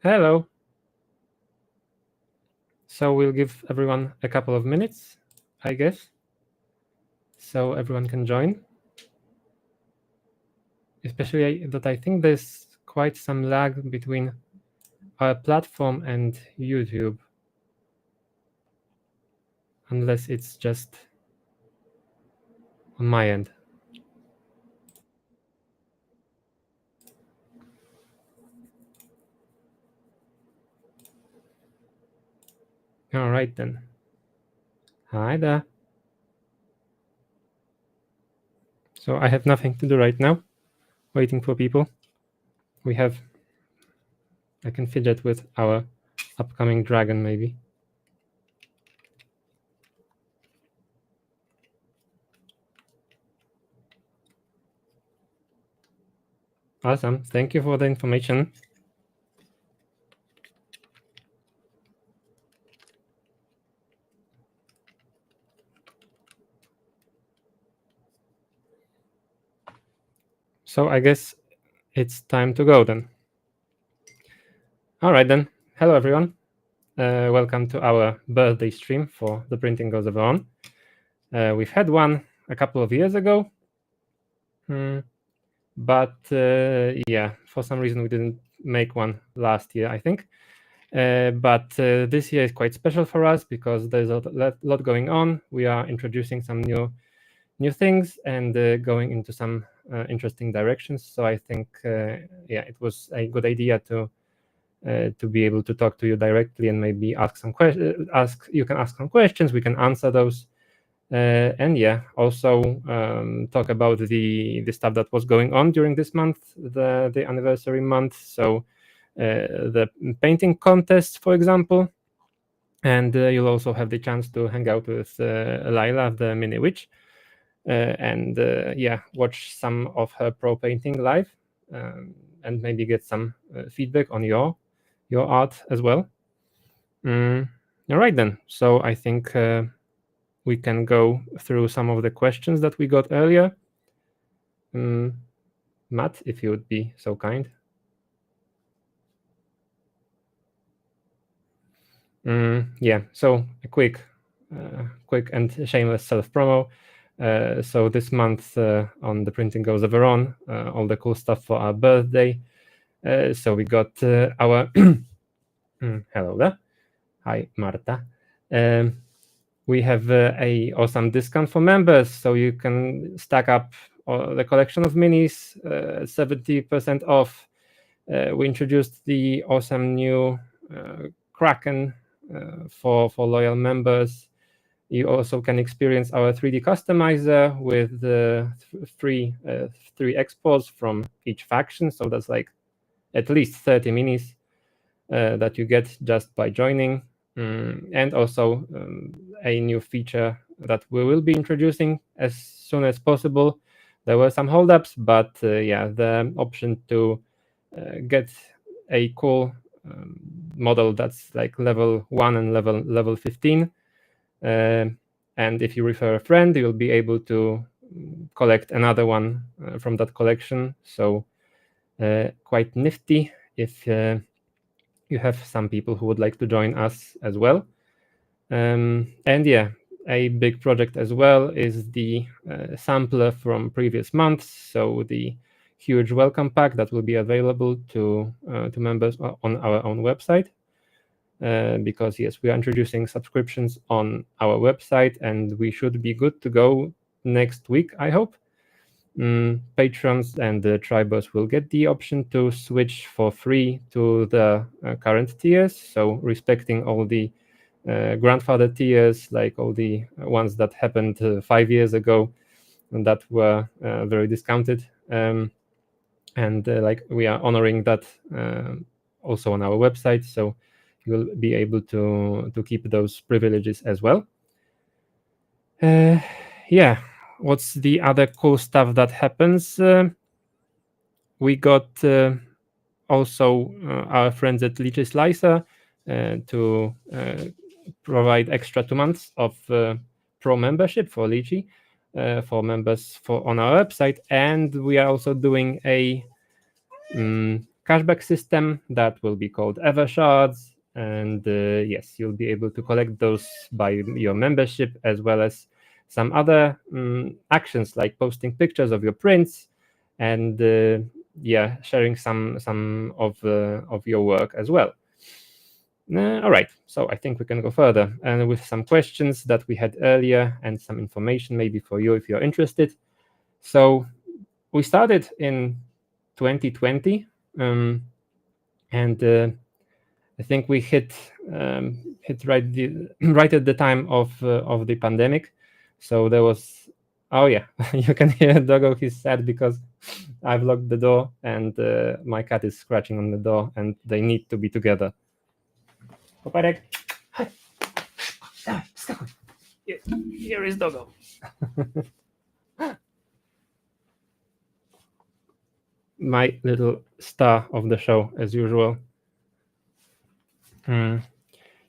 Hello. So we'll give everyone a couple of minutes, I guess, so everyone can join. Especially that I think there's quite some lag between our platform and YouTube, unless it's just on my end. All right then. Hi there. So I have nothing to do right now, waiting for people. I can fidget with our upcoming dragon maybe. Awesome. Thank you for the information. So I guess it's time to go then. All right then. Hello everyone. Welcome to our birthday stream for The Printing Goes On. We've had one a couple of years ago, but yeah, for some reason we didn't make one last year, I think. But this year is quite special for us because there's a lot going on. We are introducing some new things and going into some interesting directions. So I think, yeah, it was a good idea to be able to talk to you directly and maybe ask some questions. You can ask some questions. We can answer those, and yeah, also talk about the stuff that was going on during this month, the anniversary month. So the painting contest, for example, and you'll also have the chance to hang out with Lyla, the mini witch, and yeah, watch some of her pro painting live, and maybe get some feedback on your art as well. All right then. So I think we can go through some of the questions that we got earlier. Matt, if you would be so kind. Yeah. So a quick and shameless self promo. So this month on The Printing Goes On, all the cool stuff for our birthday. So we got our hello there. Hi, Marta. We have a awesome discount for members, so you can stack up the collection of minis, 70% off. We introduced the awesome new Kraken for loyal members. You also can experience our 3D customizer with the three exports from each faction. So that's like at least 30 minis that you get just by joining. And also a new feature that we will be introducing as soon as possible. There were some holdups, but yeah, the option to get a cool model that's like level 1 and level 15. And if you refer a friend, you'll be able to collect another one from that collection. So quite nifty if you have some people who would like to join us as well. And yeah, a big project as well is the sampler from previous months. So the huge welcome pack that will be available to members on our own website. Because yes, we are introducing subscriptions on our website, and we should be good to go next week, I hope. Patrons and the tribers will get the option to switch for free to the current tiers, so respecting all the grandfather tiers, like all the ones that happened 5 years ago and that were very discounted. And like we are honoring that also on our website, so you will be able to keep those privileges as well. Yeah, what's the other cool stuff that happens? We got also our friends at Lychee Slicer to provide extra 2 months of pro membership for Lychee for members on our website, and we are also doing a cashback system that will be called Evershards, and yes, you'll be able to collect those by your membership, as well as some other actions like posting pictures of your prints and yeah, sharing some of your work as well. All right, so I think we can go further and with some questions that we had earlier and some information maybe for you if you're interested. So we started in 2020, and I think we hit right at the time of the pandemic. So there was, oh yeah, you can hear Doggo. He's sad because I've locked the door and my cat is scratching on the door, and they need to be together. Poparek, hi. Dawaj, skakuj. Here is Doggo. My little star of the show, as usual.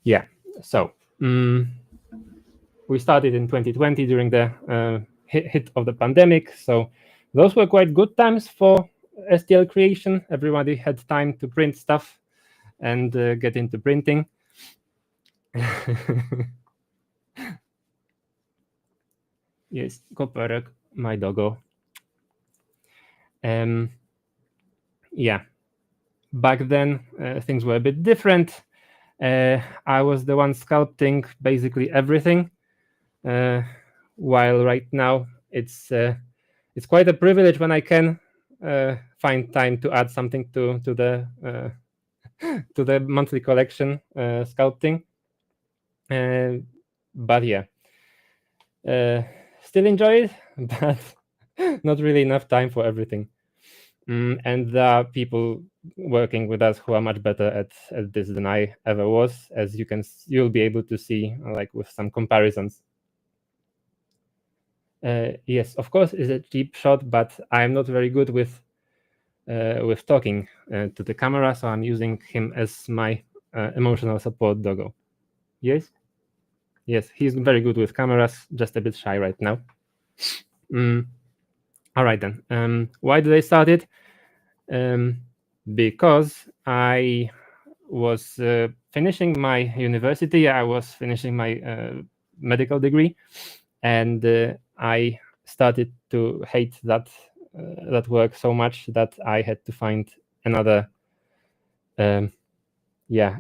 Yeah, so we started in 2020 during the hit of the pandemic. So those were quite good times for STL creation. Everybody had time to print stuff and get into printing. Yes, Koperek, my doggo. Yeah, back then things were a bit different. I was the one sculpting basically everything, while right now it's quite a privilege when I can find time to add something to the to the monthly collection sculpting. But yeah, still enjoy it, but not really enough time for everything. And there are people working with us who are much better at this than I ever was, as you'll be able to see like with some comparisons. Yes, of course, it's a cheap shot, but I'm not very good with talking to the camera, so I'm using him as my emotional support doggo. Yes, yes, he's very good with cameras, just a bit shy right now. All right then. Why did I start it? Because I was finishing my university. I was finishing my medical degree, and I started to hate that work so much that I had to find another. I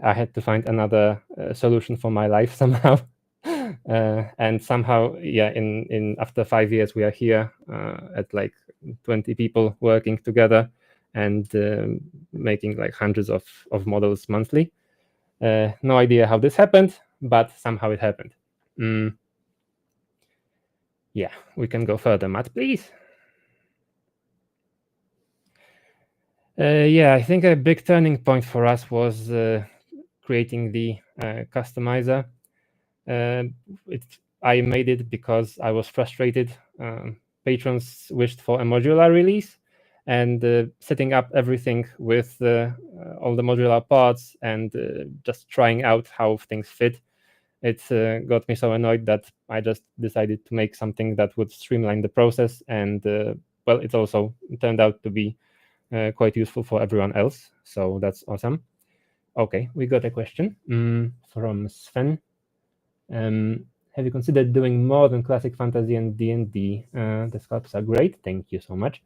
had to find another solution for my life somehow. And somehow, yeah, in after 5 years, we are here at like 20 people working together and making like hundreds of models monthly. No idea how this happened, but somehow it happened. Yeah, we can go further, Matt, please. Yeah, I think a big turning point for us was creating the customizer. I made it because I was frustrated. Patrons wished for a modular release, and setting up everything with all the modular parts and just trying out how things fit. It got me so annoyed that I just decided to make something that would streamline the process, and well, it also turned out to be quite useful for everyone else. So that's awesome. Okay, we got a question from Sven. Have you considered doing more than classic fantasy and D&D? The sculpts are great. Thank you so much.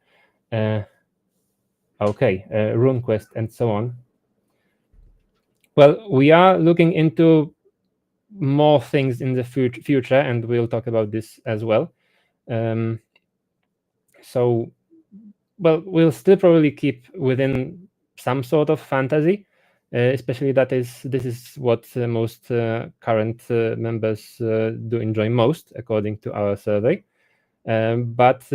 Okay, RuneQuest and so on. Well, we are looking into more things in the future, and we'll talk about this as well. So, well, we'll still probably keep within some sort of fantasy, especially this is what most current members do enjoy most, according to our survey. But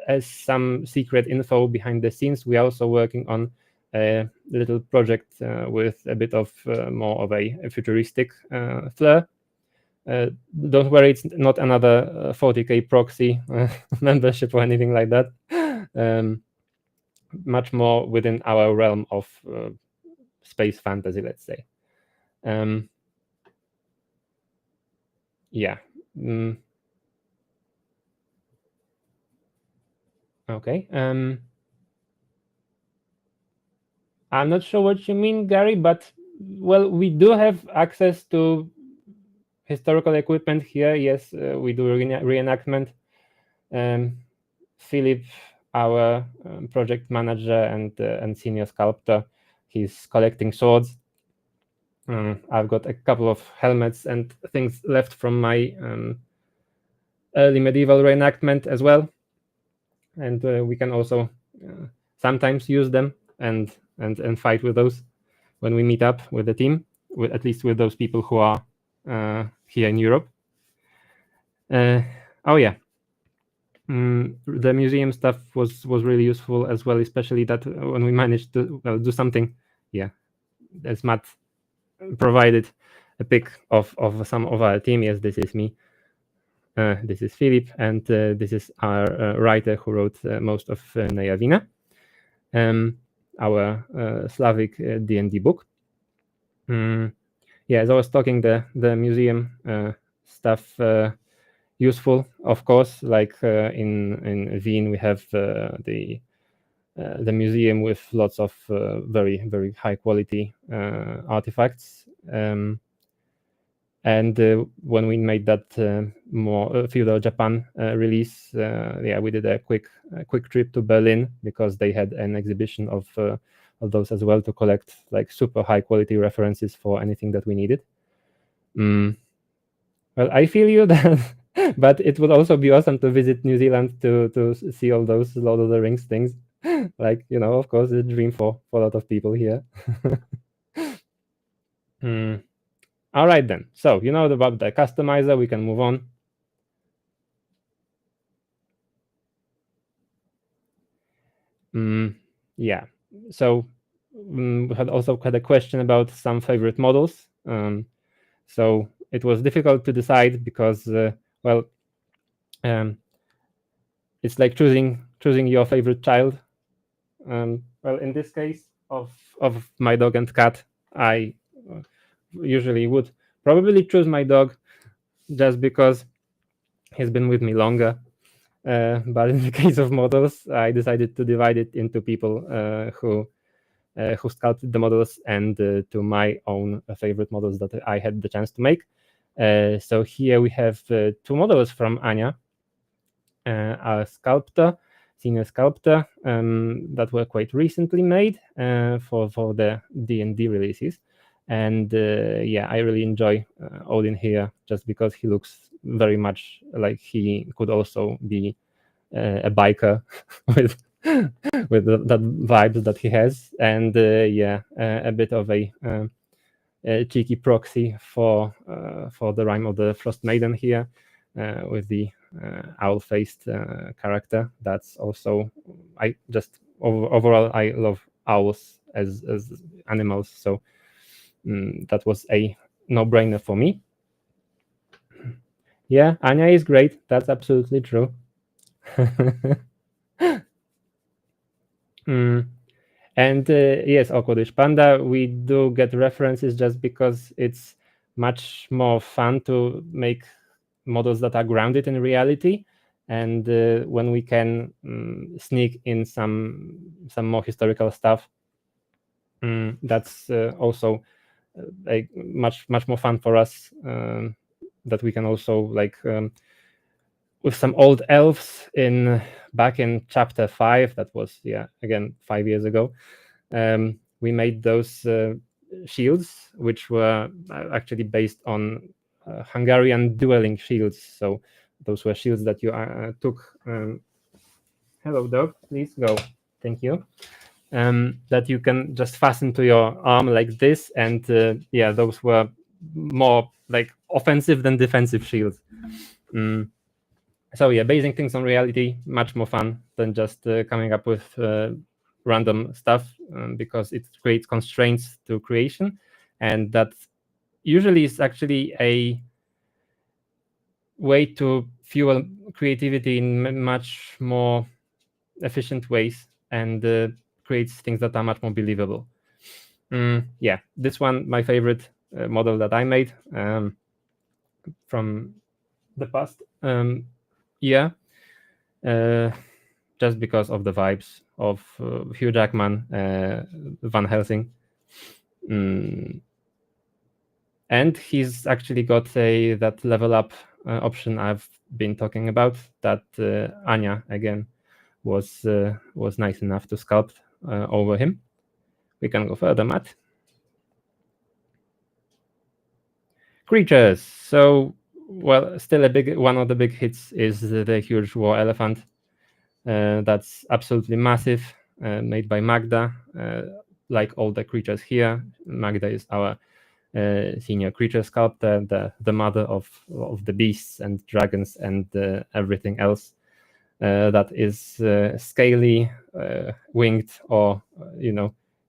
as some secret info behind the scenes, we are also working on a little project with a bit of more of a futuristic flair. Don't worry, it's not another 40k proxy membership or anything like that. Much more within our realm of space fantasy, let's say. Yeah. Okay. I'm not sure what you mean, Gary, but well, we do have access to historical equipment here. Yes, we do reenactment. Philip, our project manager and senior sculptor, he's collecting swords. I've got a couple of helmets and things left from my early medieval reenactment as well, and we can also sometimes use them and fight with those when we meet up with the team, at least with those people who are here in Europe. Oh yeah, the museum stuff was really useful as well, especially that when we managed to do something. Yeah, as Matt provided a pic of some of our team. Yes, this is me. This is Philip, and this is our writer who wrote most of Nea Vina, our Slavic D&D book. Yeah, as I was talking, the museum stuff useful, of course. Like in Wien, we have the museum with lots of very high quality artifacts. And when we made that more feudal Japan release, yeah, we did a quick trip to Berlin because they had an exhibition of those as well to collect like super high quality references for anything that we needed. Well, I feel you that, but it would also be awesome to visit New Zealand to see all those Lord of the Rings things. Like, of course, it's a dream for a lot of people here. All right, then. So you know about the customizer. We can move on. Yeah. So we had also had a question about some favorite models. So it was difficult to decide because, well, it's like choosing your favorite child. Well, in this case of my dog and cat, I usually would probably choose my dog just because he's been with me longer. But in the case of models, I decided to divide it into people who sculpted the models and to my own favorite models that I had the chance to make. So here we have two models from Anya, our sculptor, senior sculptor, that were quite recently made for the D&D releases. And yeah, I really enjoy Odin here just because he looks very much like he could also be a biker with that vibes that he has, and yeah, a bit of a cheeky proxy for the Rime of the Frost Maiden here, with the owl-faced character. That's also, I just overall I love owls as animals, so that was a no-brainer for me. Yeah, Anya is great. That's absolutely true. And yes, Okodish Panda, we do get references just because it's much more fun to make models that are grounded in reality. And when we can sneak in some more historical stuff, that's also like much more fun for us. That we can also like with some old elves back in chapter 5. That was, yeah, again 5 years ago. We made those shields, which were actually based on Hungarian dueling shields. So those were shields that you took. Hello, dog. Please go. Thank you. That you can just fasten to your arm like this, and yeah, those were more like offensive than defensive shields. So yeah, basing things on reality, much more fun than just coming up with random stuff, because it creates constraints to creation, and that usually is actually a way to fuel creativity in much more efficient ways, and creates things that are much more believable. Yeah, this one, my favorite model that I made from the past. Yeah. Just because of the vibes. of Hugh Jackman, Van Helsing. And he's actually got that level up option I've been talking about, that Anya again was nice enough to sculpt over him. We can go further, Matt. Creatures. So, well, still one of the big hits is the huge war elephant. That's absolutely massive, made by Magda. Like all the creatures here, Magda is our senior creature sculptor, the mother of the beasts and dragons and everything else that is scaly, winged, or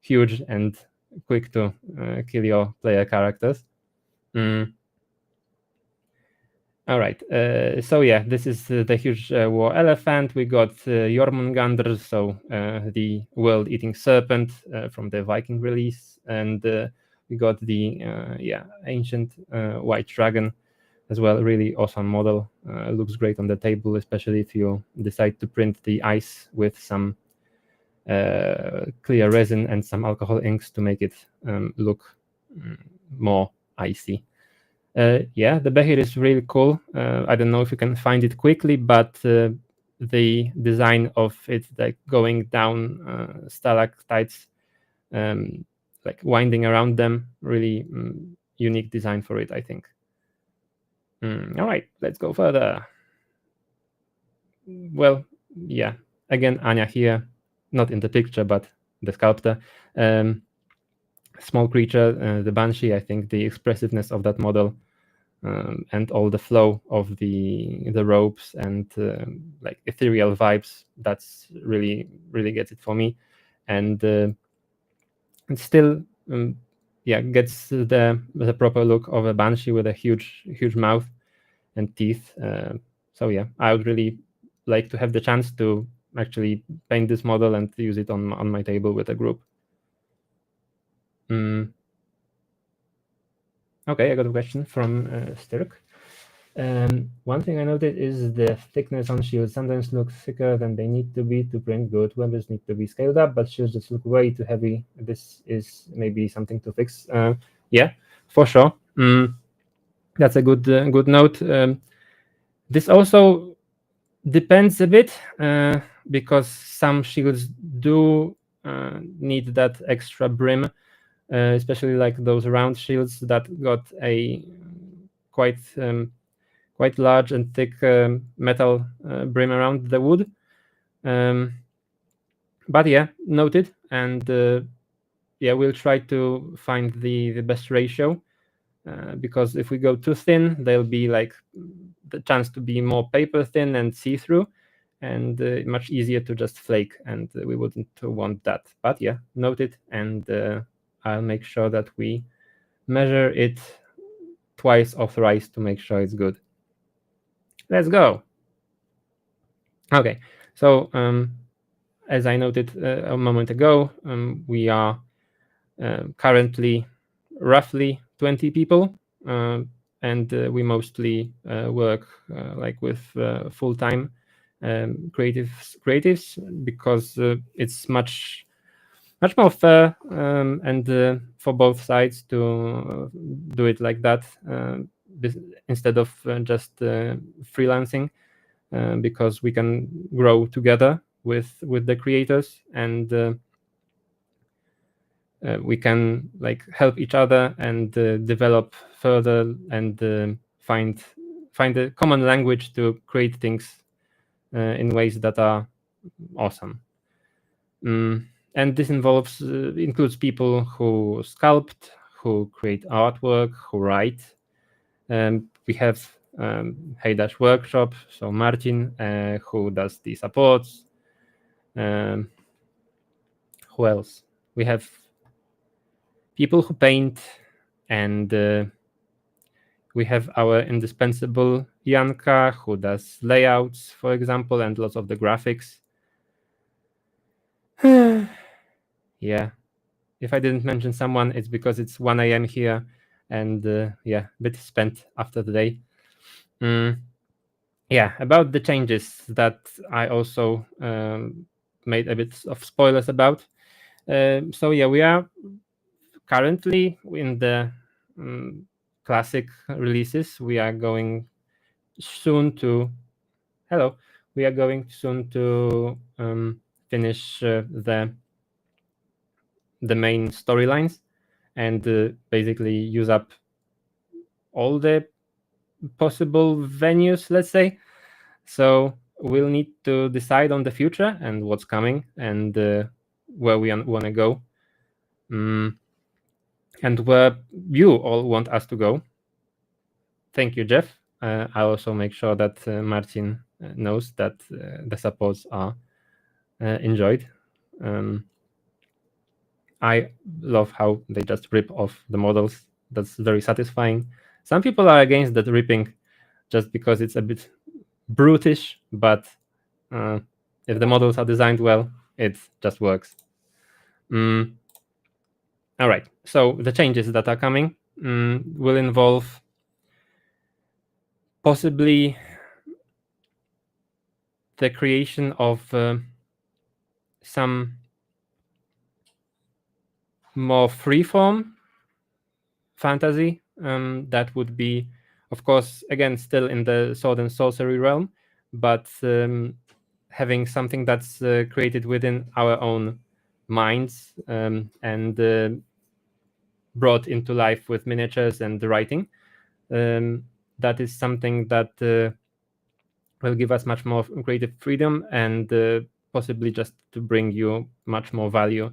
huge and quick to kill your player characters. All right. So yeah, this is the huge war elephant. We got Jormungandr, so the world-eating serpent from the Viking release, and we got the ancient white dragon as well. Really awesome model. Looks great on the table, especially if you decide to print the ice with some clear resin and some alcohol inks to make it look more icy. Yeah, the behir is really cool. I don't know if you can find it quickly, but the design of it, like going down stalactites, like winding around them, really unique design for it, I think. All right, let's go further. Well, yeah, again, Anya here, not in the picture, but the sculptor. Small creature, the Banshee. I think the expressiveness of that model and all the flow of the ropes and like ethereal vibes, that's really gets it for me. And it still gets the proper look of a Banshee with a huge mouth and teeth. So yeah, I would really like to have the chance to actually paint this model and use it on my table with a group. Okay, I got a question from Stirk. One thing I noted is the thickness on shields sometimes look thicker than they need to be to print good. Weapons need to be scaled up, but shields just look way too heavy. This is maybe something to fix. Yeah, for sure. That's a good note. This also depends a bit because some shields do need that extra brim, especially like those round shields that got a quite large and thick metal brim around the wood. But yeah, noted. And yeah, we'll try to find the best ratio because if we go too thin, there'll be like the chance to be more paper thin and see-through, and much easier to just flake, and we wouldn't want that. But yeah, noted, and I'll make sure that we measure it twice or thrice to make sure it's good. Let's go. Okay, so as I noted a moment ago, we are currently roughly 20 people, and we mostly work like with full-time creatives because it's much more fair and for both sides to do it like that instead of just freelancing, because we can grow together with the creators, and we can like help each other and develop further and find a common language to create things in ways that are awesome. And this includes people who sculpt, who create artwork, who write. We have Heydash Workshop, so Martin, who does the supports. Who else? We have people who paint, and we have our indispensable Janka, who does layouts, for example, and lots of the graphics. Yeah, if I didn't mention someone, it's because it's 1 a.m. here, and yeah, a bit spent after the day. Yeah, about the changes that I also made a bit of spoilers about. So yeah, we are currently in the classic releases. We are going soon to we are going soon to finish the main storylines and basically use up all the possible venues, let's say. So we'll need to decide on the future and what's coming and where we want to go, and where you all want us to go. Thank you, Jeff. I also make sure that Martin knows that the supports are enjoyed. I love how they just rip off the models. That's very satisfying. Some people are against that ripping just because it's a bit brutish, but if the models are designed well, it just works. All right, so the changes that are coming will involve possibly the creation of some more freeform fantasy that would be, of course, again, still in the sword and sorcery realm, but having something that's created within our own minds and brought into life with miniatures and the writing. That is something that will give us much more creative freedom and possibly just to bring you much more value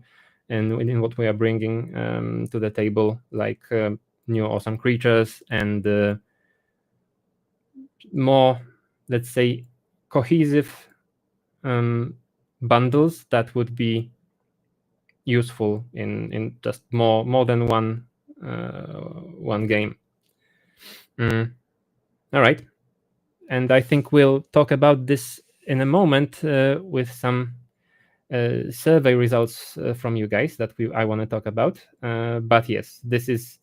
in what we are bringing to the table, like new awesome creatures and more, let's say, cohesive bundles that would be useful in just more than one game. All right, and I think we'll talk about this in a moment with some survey results from you guys that I want to talk about. But yes, this is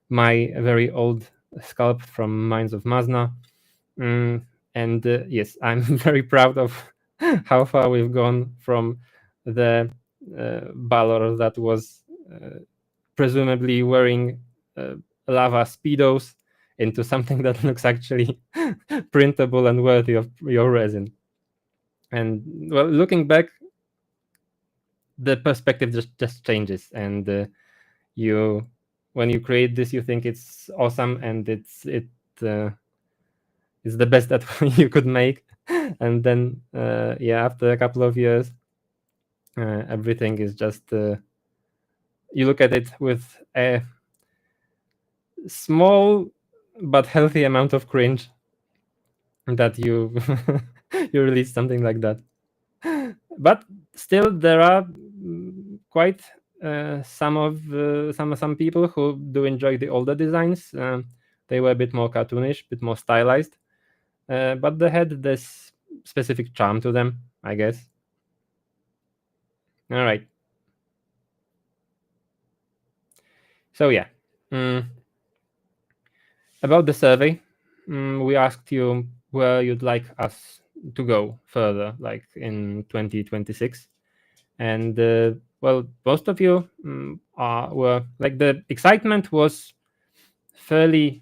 my very old sculpt from Mines of Mazna. And yes, I'm very proud of how far we've gone from the Balor that was presumably wearing lava speedos into something that looks actually printable and worthy of your resin. And well, looking back, the perspective just changes, and you, when you create this, you think it's awesome and it's the best that you could make, and then yeah, after a couple of years, everything is just you look at it with a small but healthy amount of cringe that you you release something like that. But still, there are quite some people who do enjoy the older designs. They were a bit more cartoonish, a bit more stylized, but they had this specific charm to them, I guess. All right. So yeah, about the survey, we asked you where you'd like us to go further, like in 2026, and well, most of you were like, the excitement was fairly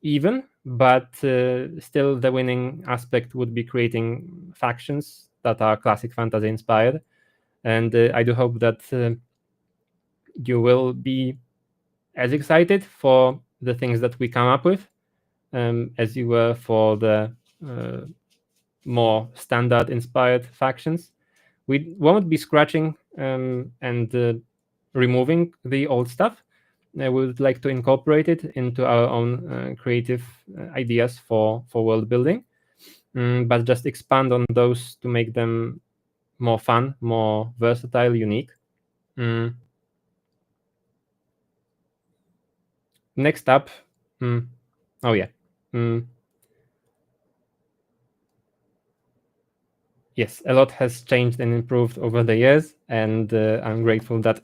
even, but still the winning aspect would be creating factions that are classic fantasy inspired, and I do hope that you will be as excited for the things that we come up with as you were for the more standard inspired factions. We won't be scratching and removing the old stuff. We would like to incorporate it into our own creative ideas for world building, but just expand on those to make them more fun, more versatile, unique. Next up, oh yeah, yes, a lot has changed and improved over the years, and I'm grateful that.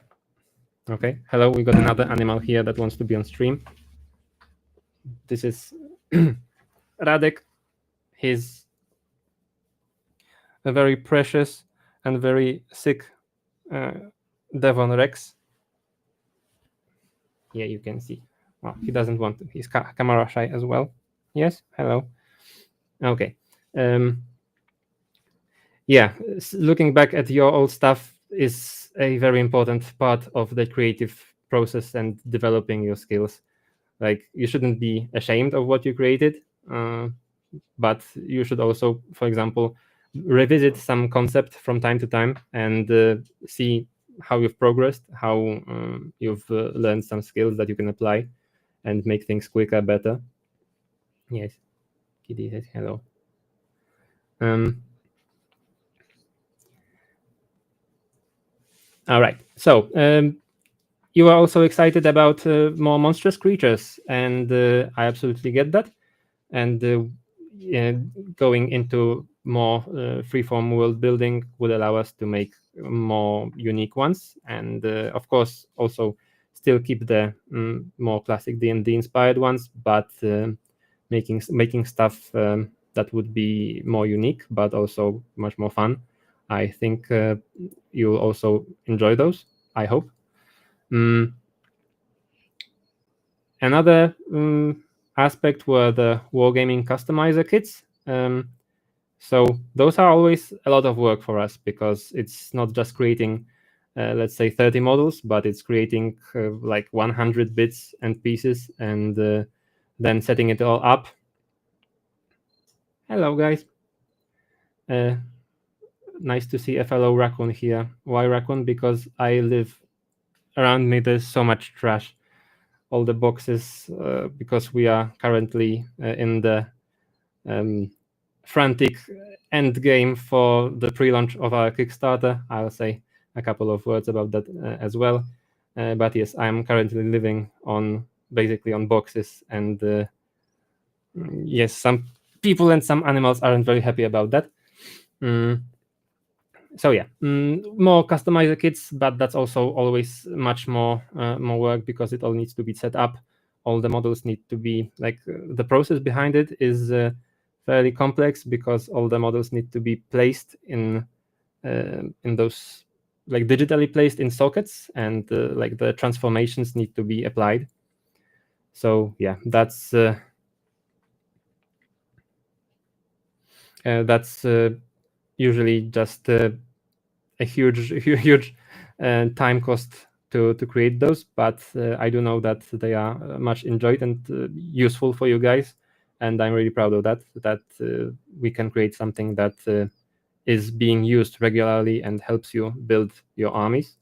Okay, hello, we got another animal here that wants to be on stream. This is Radek. He's a very precious and very sick Devon Rex. Yeah, you can see. Well, he doesn't want to. He's camera shy as well. Yes, hello. Okay. Yeah, looking back at your old stuff is a very important part of the creative process and developing your skills. Like, you shouldn't be ashamed of what you created, but you should also, for example, revisit some concept from time to time and see how you've progressed, how you've learned some skills that you can apply and make things quicker, better. Yes, Kitty says hello. All right, so you are also excited about more monstrous creatures, and I absolutely get that. And going into more freeform world building would allow us to make more unique ones, and of course also still keep the more classic D&D inspired ones, but making stuff that would be more unique but also much more fun. I think you'll also enjoy those, I hope. Another aspect were the wargaming customizer kits. So those are always a lot of work for us because it's not just creating, let's say, 30 models, but it's creating like 100 bits and pieces and then setting it all up. Hello, guys. Nice to see a fellow raccoon here. Why raccoon? Because I live around me. There's so much trash. All the boxes, because we are currently in the frantic end game for the pre-launch of our Kickstarter. I'll say a couple of words about that as well. But yes, I'm currently living on basically on boxes, and yes, some people and some animals aren't very happy about that. So yeah, more customizer kits, but that's also always much more work because it all needs to be set up. All the models need to be like the process behind it is fairly complex because all the models need to be placed in those, like, digitally placed in sockets, and like the transformations need to be applied. So yeah, that's usually just a huge time cost to create those, but I do know that they are much enjoyed and useful for you guys, and I'm really proud of that we can create something that is being used regularly and helps you build your armies.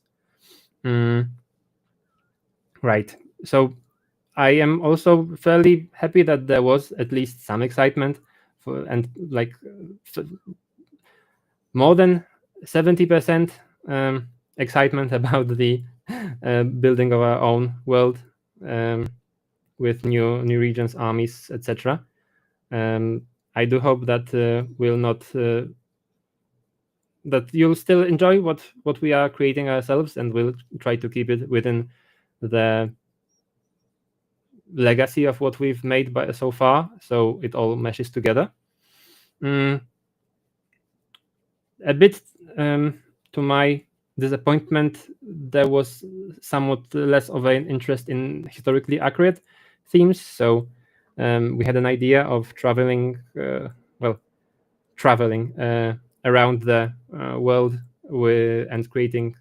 Right, so I am also fairly happy that there was at least some excitement for, and like more than 70% excitement about the building of our own world with new regions, armies, etc. I do hope that will not that you'll still enjoy what we are creating ourselves, and we'll try to keep it within the legacy of what we've made so far, so it all meshes together. A bit to my disappointment, there was somewhat less of an interest in historically accurate themes. So we had an idea of traveling around the world and creating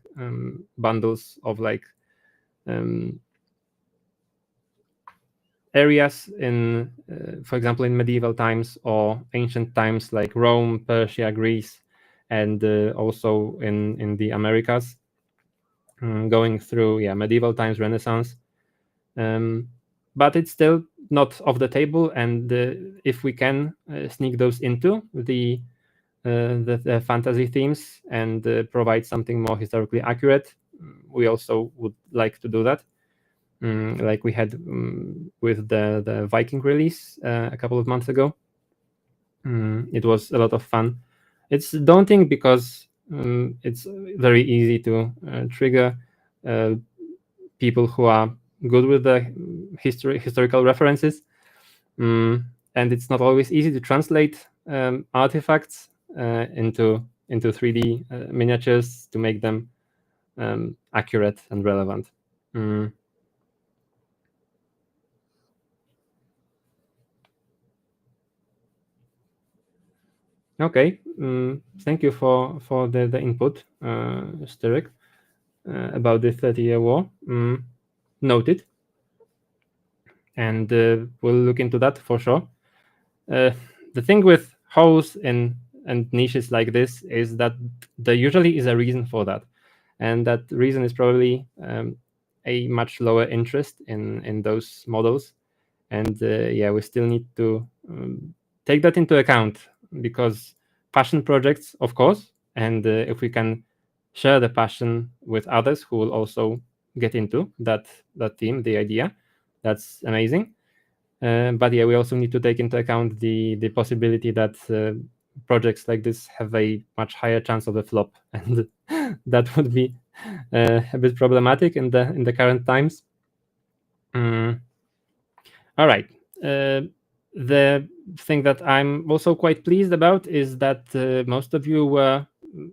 bundles of like areas in, for example, in medieval times or ancient times like Rome, Persia, Greece, and also in the Americas, going through medieval times, Renaissance. But it's still not off the table, and if we can sneak those into the fantasy themes and provide something more historically accurate, we also would like to do that. Like we had with the Viking release a couple of months ago. It was a lot of fun. It's daunting because it's very easy to trigger people who are good with the historical references, and it's not always easy to translate artifacts into into 3D miniatures to make them accurate and relevant. Okay, thank you for the input, Sterek, about the 30-year war. Noted, and we'll look into that for sure. The thing with holes and niches like this is that there usually is a reason for that, and that reason is probably a much lower interest in those models. And yeah, we still need to take that into account, because passion projects, of course, and if we can share the passion with others who will also get into that theme, the idea, that's amazing. But yeah, we also need to take into account the possibility that projects like this have a much higher chance of a flop, and that would be a bit problematic in the current times. All right. The thing that I'm also quite pleased about is that most of you were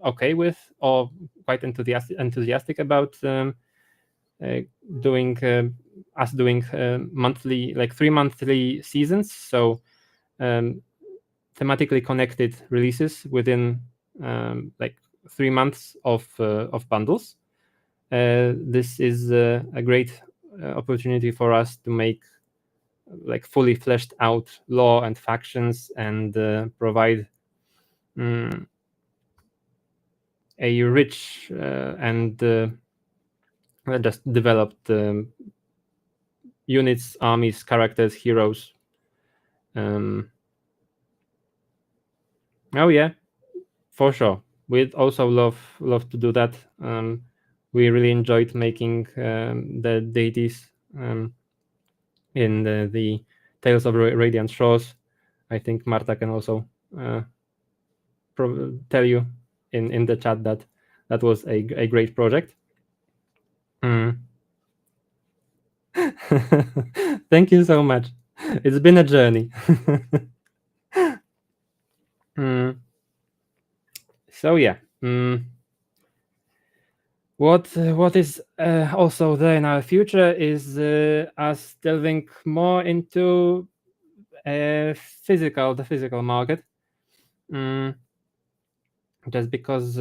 okay with, or quite enthusiastic about doing monthly, like 3 monthly seasons. So thematically connected releases within like 3 months of bundles. This is a great opportunity for us to make like fully fleshed out lore and factions, and provide a rich and just developed units, armies, characters, heroes. Oh yeah, for sure. We'd also love to do that. We really enjoyed making the deities in the Tales of Radiant Shores. I think Marta can also tell you in the chat that that was a great project. Thank you so much. It's been a journey. So yeah, what is also there in our future is us delving more into the physical market, just because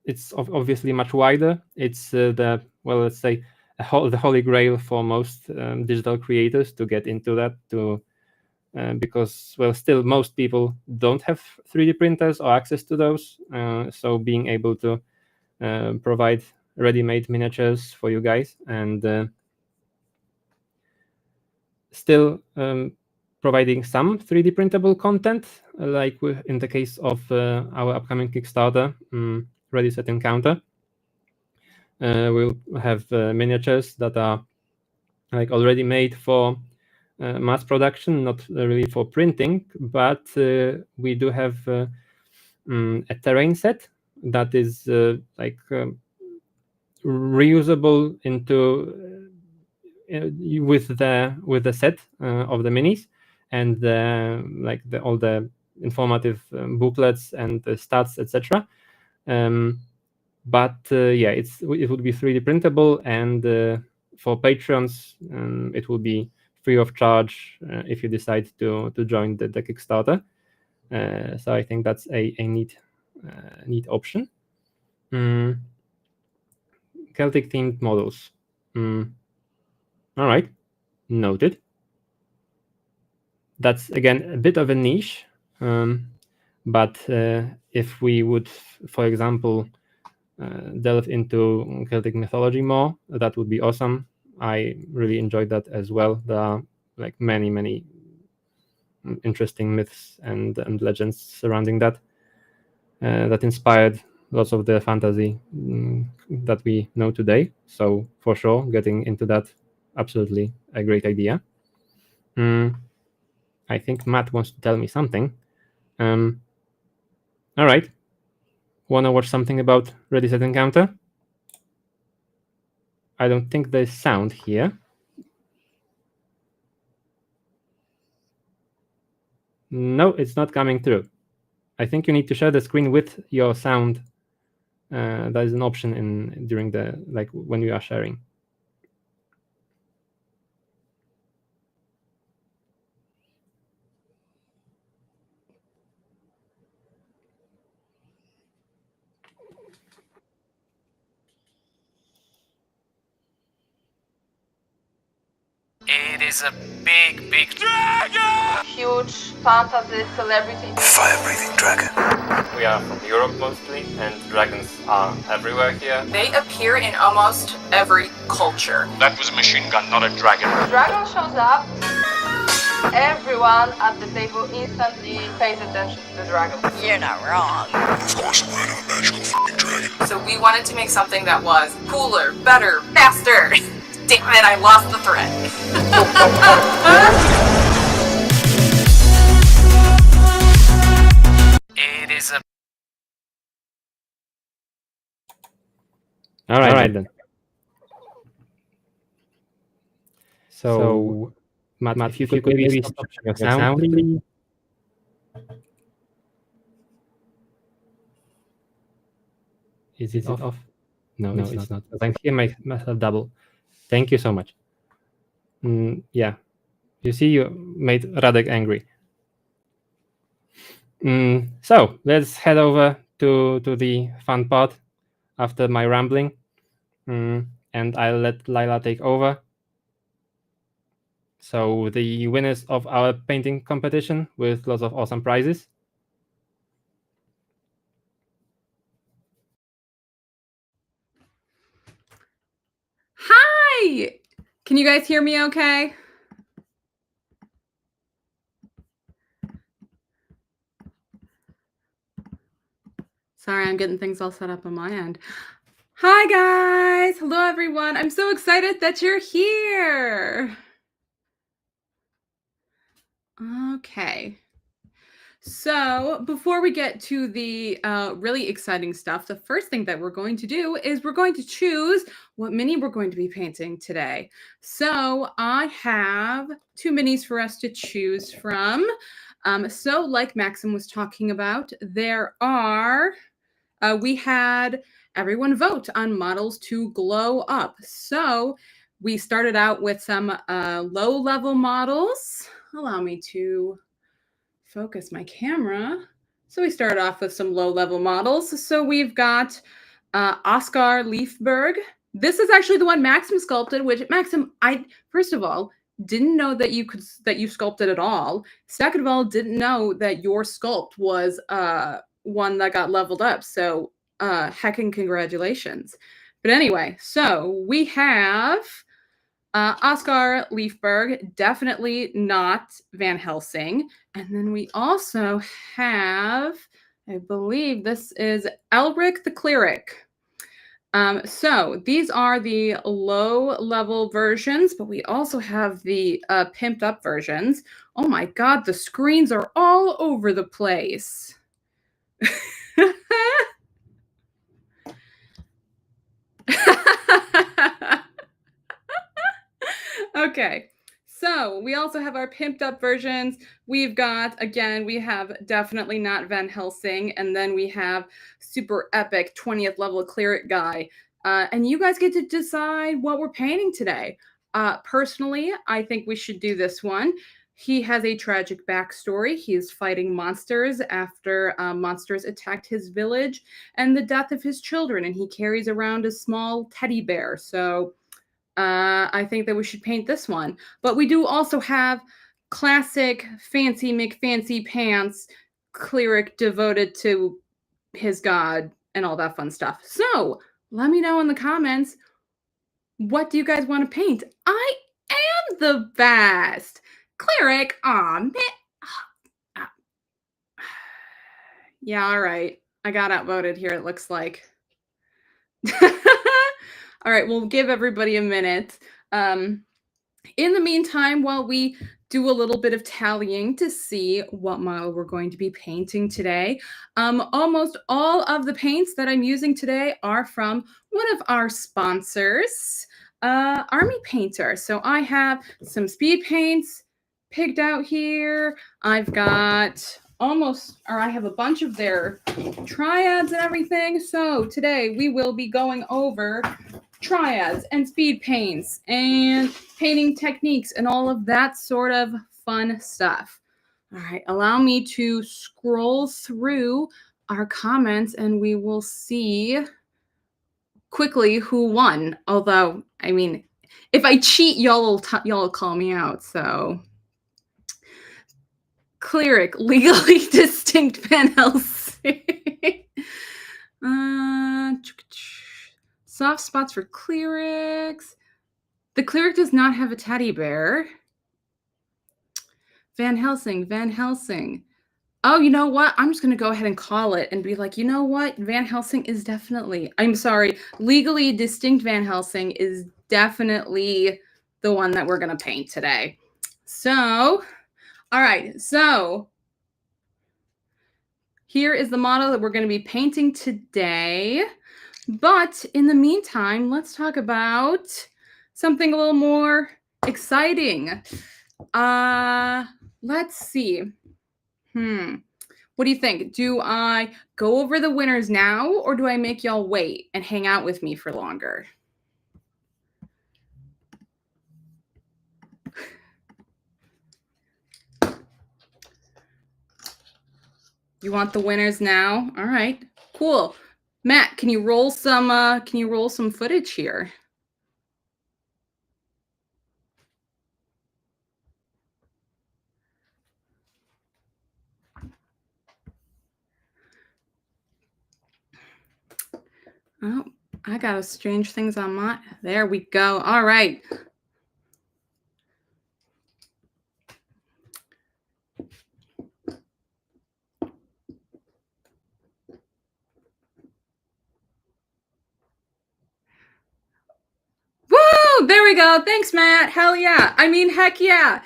it's obviously much wider. It's let's say the holy grail for most digital creators to get into that, because still most people don't have 3D printers or access to those. So being able to provide ready-made miniatures for you guys, and still providing some 3D printable content, like in the case of our upcoming Kickstarter, Ready Set Encounter. We'll have miniatures that are like already made for mass production, not really for printing, but we do have a terrain set that is like reusable into with the set of the minis, and all the informative booklets and the stats, etc. But yeah, it would be 3D printable, and for patrons, it will be free of charge if you decide to join the Kickstarter. So I think that's a neat option. Celtic themed models. All right, noted. That's again a bit of a niche, but if we would, for example, delve into Celtic mythology more, that would be awesome. I really enjoyed that as well. There are like many interesting myths and legends surrounding that that inspired lots of the fantasy that we know today. So for sure, getting into that, absolutely a great idea. I think Matt wants to tell me something. All right. Want to watch something about Ready Set Encounter? I don't think there's sound here. No, it's not coming through. I think you need to share the screen with your sound. That is an option during the when you are sharing. It is a big, big dragon! Huge fantasy celebrity. A fire-breathing dragon. We are from Europe mostly, and dragons are everywhere here. They appear in almost every culture. That was a machine gun, not a dragon. The dragon shows up. Everyone at the table instantly pays attention to the dragon. You're not wrong. Of course, I'm riding a magical f***ing dragon. So we wanted to make something that was cooler, better, faster. Damn it, I lost the thread. It is a... All right then. So, Matt, if you could maybe stop your sound, please. Is it off? No, it's not. I can hear myself double. Thank you so much. Yeah, you see, you made Radek angry. So let's head over to the fun part after my rambling, and I'll let Lyla take over. So the winners of our painting competition with lots of awesome prizes. Hi! Can you guys hear me okay? Sorry, I'm getting things all set up on my end. Hi guys! Hello everyone! I'm so excited that you're here! Okay. So before we get to the really exciting stuff, the first thing that we're going to do is we're going to choose what mini we're going to be painting today. So I have 2 minis for us to choose from. So like Maxim was talking about, there are, we had everyone vote on models to glow up. So we started out with some low-level models. Allow me to focus my camera. So we started off with some low-level models. So we've got Oscar Leifberg. This is actually the one Maxim sculpted, which Maxim, I first of all didn't know that you sculpted at all. Second of all, didn't know that your sculpt was one that got leveled up. So heckin' congratulations. But anyway, so we have Oscar Leifberg, definitely not Van Helsing. And then we also have, I believe this is Elric the Cleric. So these are the low-level versions, but we also have the pimped up versions. Oh my God, the screens are all over the place. Okay, so we also have our pimped up versions. We've got, again, we have definitely not Van Helsing, and then we have super epic 20th level cleric guy. And you guys get to decide what we're painting today. Personally, I think we should do this one. He has a tragic backstory. He is fighting monsters after monsters attacked his village and the death of his children, and he carries around a small teddy bear. So I think that we should paint this one. But we do also have classic Fancy McFancy Pants cleric devoted to his god and all that fun stuff. So let me know in the comments, what do you guys want to paint? I am the best. Cleric, aw, man. Yeah, all right. I got outvoted here, it looks like. All right, we'll give everybody a minute. In the meantime, while we do a little bit of tallying to see what model we're going to be painting today, almost all of the paints that I'm using today are from one of our sponsors, Army Painter. So I have some speed paints picked out here. I've got I have a bunch of their triads and everything. So today we will be going over triads and speed paints and painting techniques and all of that sort of fun stuff. All right, allow me to scroll through our comments and we will see quickly who won. Although, I mean, if I cheat, y'all will call me out. So, Cleric, legally distinct Van Helsing. Soft spots for clerics. The cleric does not have a teddy bear. Van Helsing. Oh, you know what? I'm just going to go ahead and call it and be like, you know what? Van Helsing is definitely, I'm sorry, legally distinct Van Helsing is definitely the one that we're going to paint today. So, all right. So, here is the model that we're going to be painting today. But in the meantime, let's talk about something a little more exciting. Let's see. What do you think? Do I go over the winners now, or do I make y'all wait and hang out with me for longer? You want the winners now? All right, cool. Matt, can you roll some footage here? Oh, I got strange things on my. There we go. All right. Woo! There we go. Thanks, Matt. Hell yeah. I mean, heck yeah.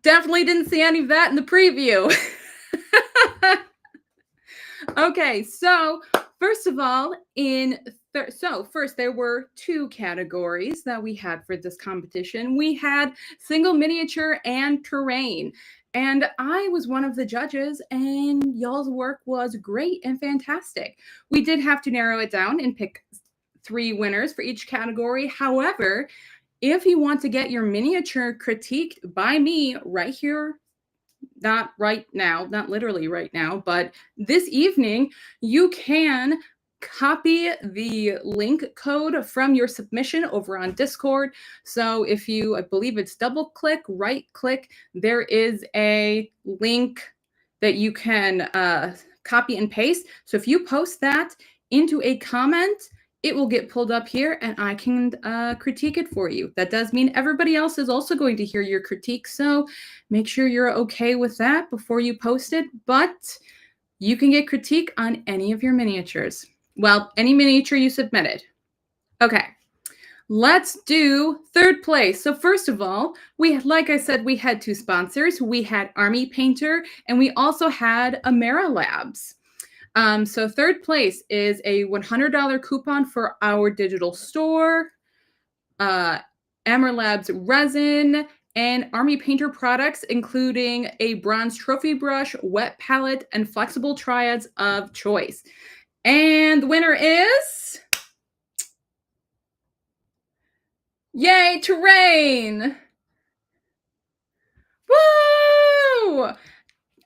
Definitely didn't see any of that in the preview. Okay, so first of all, first there were two categories that we had for this competition. We had single miniature and terrain. And I was one of the judges, and y'all's work was great and fantastic. We did have to narrow it down and pick 3 winners for each category. However, if you want to get your miniature critiqued by me right here, not right now, not literally right now, but this evening, you can copy the link code from your submission over on Discord. So if you, I believe it's double click, right click, there is a link that you can copy and paste. So if you post that into a comment, it will get pulled up here and I can critique it for you. That does mean everybody else is also going to hear your critique. So make sure you're okay with that before you post it. But you can get critique on any of your miniatures. Well, any miniature you submitted. Okay, let's do third place. So first of all, like I said, we had 2 sponsors. We had Army Painter and we also had Amera Labs. So third place is a $100 coupon for our digital store, Amera Labs resin, and Army Painter products, including a bronze trophy brush, wet palette, and flexible triads of choice. And the winner is... Yay, terrain! Woo!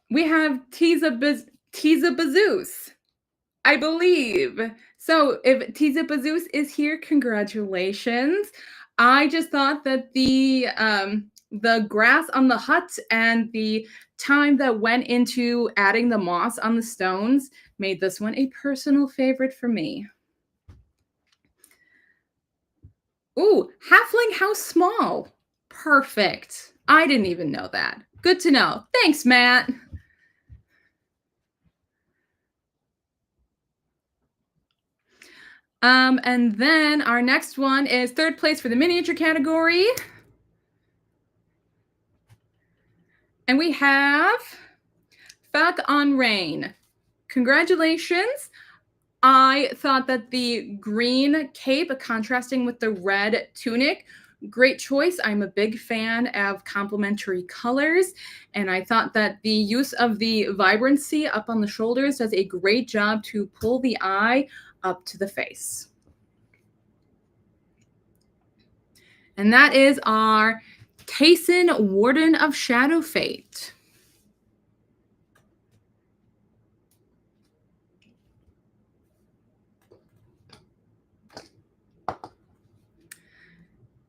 We have Tiza Bazoos, I believe. So if Tiza Bazoos is here, congratulations. I just thought that the grass on the hut and the time that went into adding the moss on the stones made this one a personal favorite for me. Ooh, halfling house small. Perfect. I didn't even know that. Good to know. Thanks, Matt. And then our next one is third place for the miniature category. And we have Falk on Rain. Congratulations. I thought that the green cape contrasting with the red tunic great choice. I'm a big fan of complementary colors, and I thought that the use of the vibrancy up on the shoulders does a great job to pull the eye up to the face. And that is our Tayson, Warden of Shadow Fate.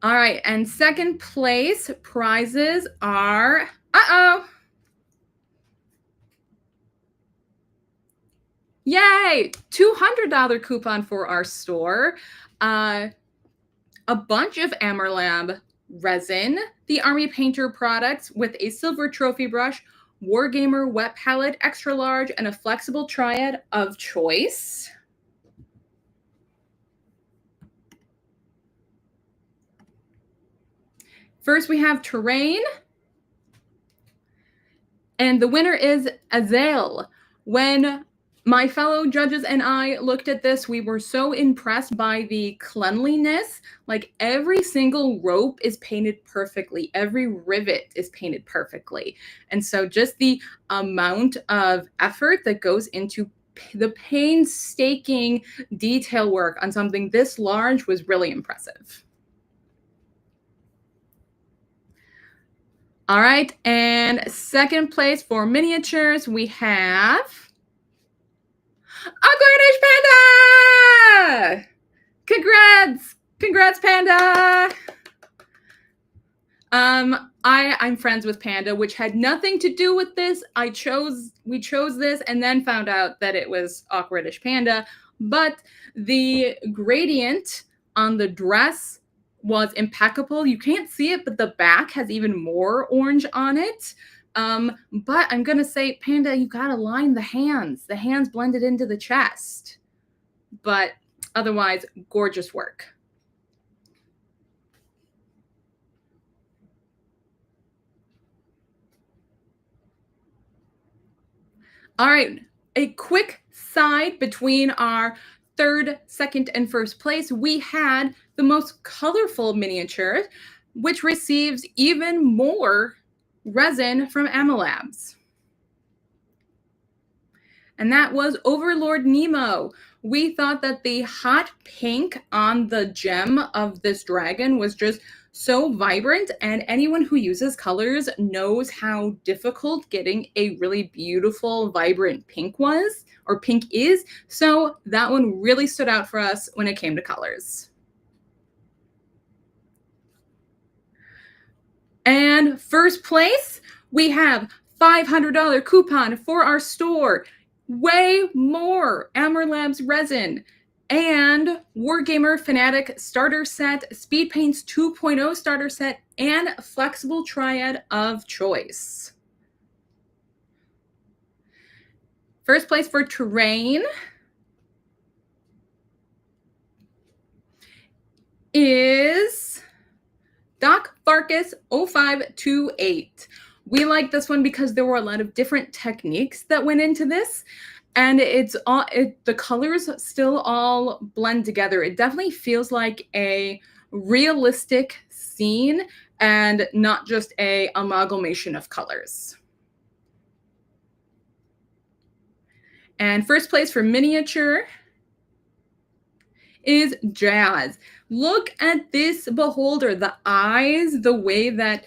All right, and second place prizes are, yay, $200 coupon for our store, a bunch of Amerlab resin, the Army Painter products with a silver trophy brush, Wargamer wet palette, extra large, and a flexible triad of choice. First, we have Terrain. And the winner is Azael. When my fellow judges and I looked at this, we were so impressed by the cleanliness. Like every single rope is painted perfectly. Every rivet is painted perfectly. And so just the amount of effort that goes into the painstaking detail work on something this large was really impressive. All right, and second place for miniatures, we have Aquarish Panda! Congrats, Panda! I'm friends with Panda, which had nothing to do with this. We chose this and then found out that it was Awkwardish Panda, but the gradient on the dress was impeccable. You can't see it, but the back has even more orange on it. But I'm gonna say, Panda, you gotta line the hands. The hands blended into the chest. But otherwise, gorgeous work. All right, a quick side between our third, second, and first place. We had the most colorful miniature, which receives even more resin from Amelabs. And that was Overlord Nemo. We thought that the hot pink on the gem of this dragon was just so vibrant, and anyone who uses colors knows how difficult getting a really beautiful, vibrant pink was, or pink is. So that one really stood out for us when it came to colors. And first place, we have $500 coupon for our store. Way more Amerlabs resin and Wargamer Fanatic starter set, Speed Paints 2.0 starter set, and flexible triad of choice. First place for Terrain is Doc Farkas 0528. We like this one because there were a lot of different techniques that went into this, and the colors still all blend together. It definitely feels like a realistic scene and not just a amalgamation of colors. And first place for miniature is Jazz. Look at this beholder. The eyes, the way that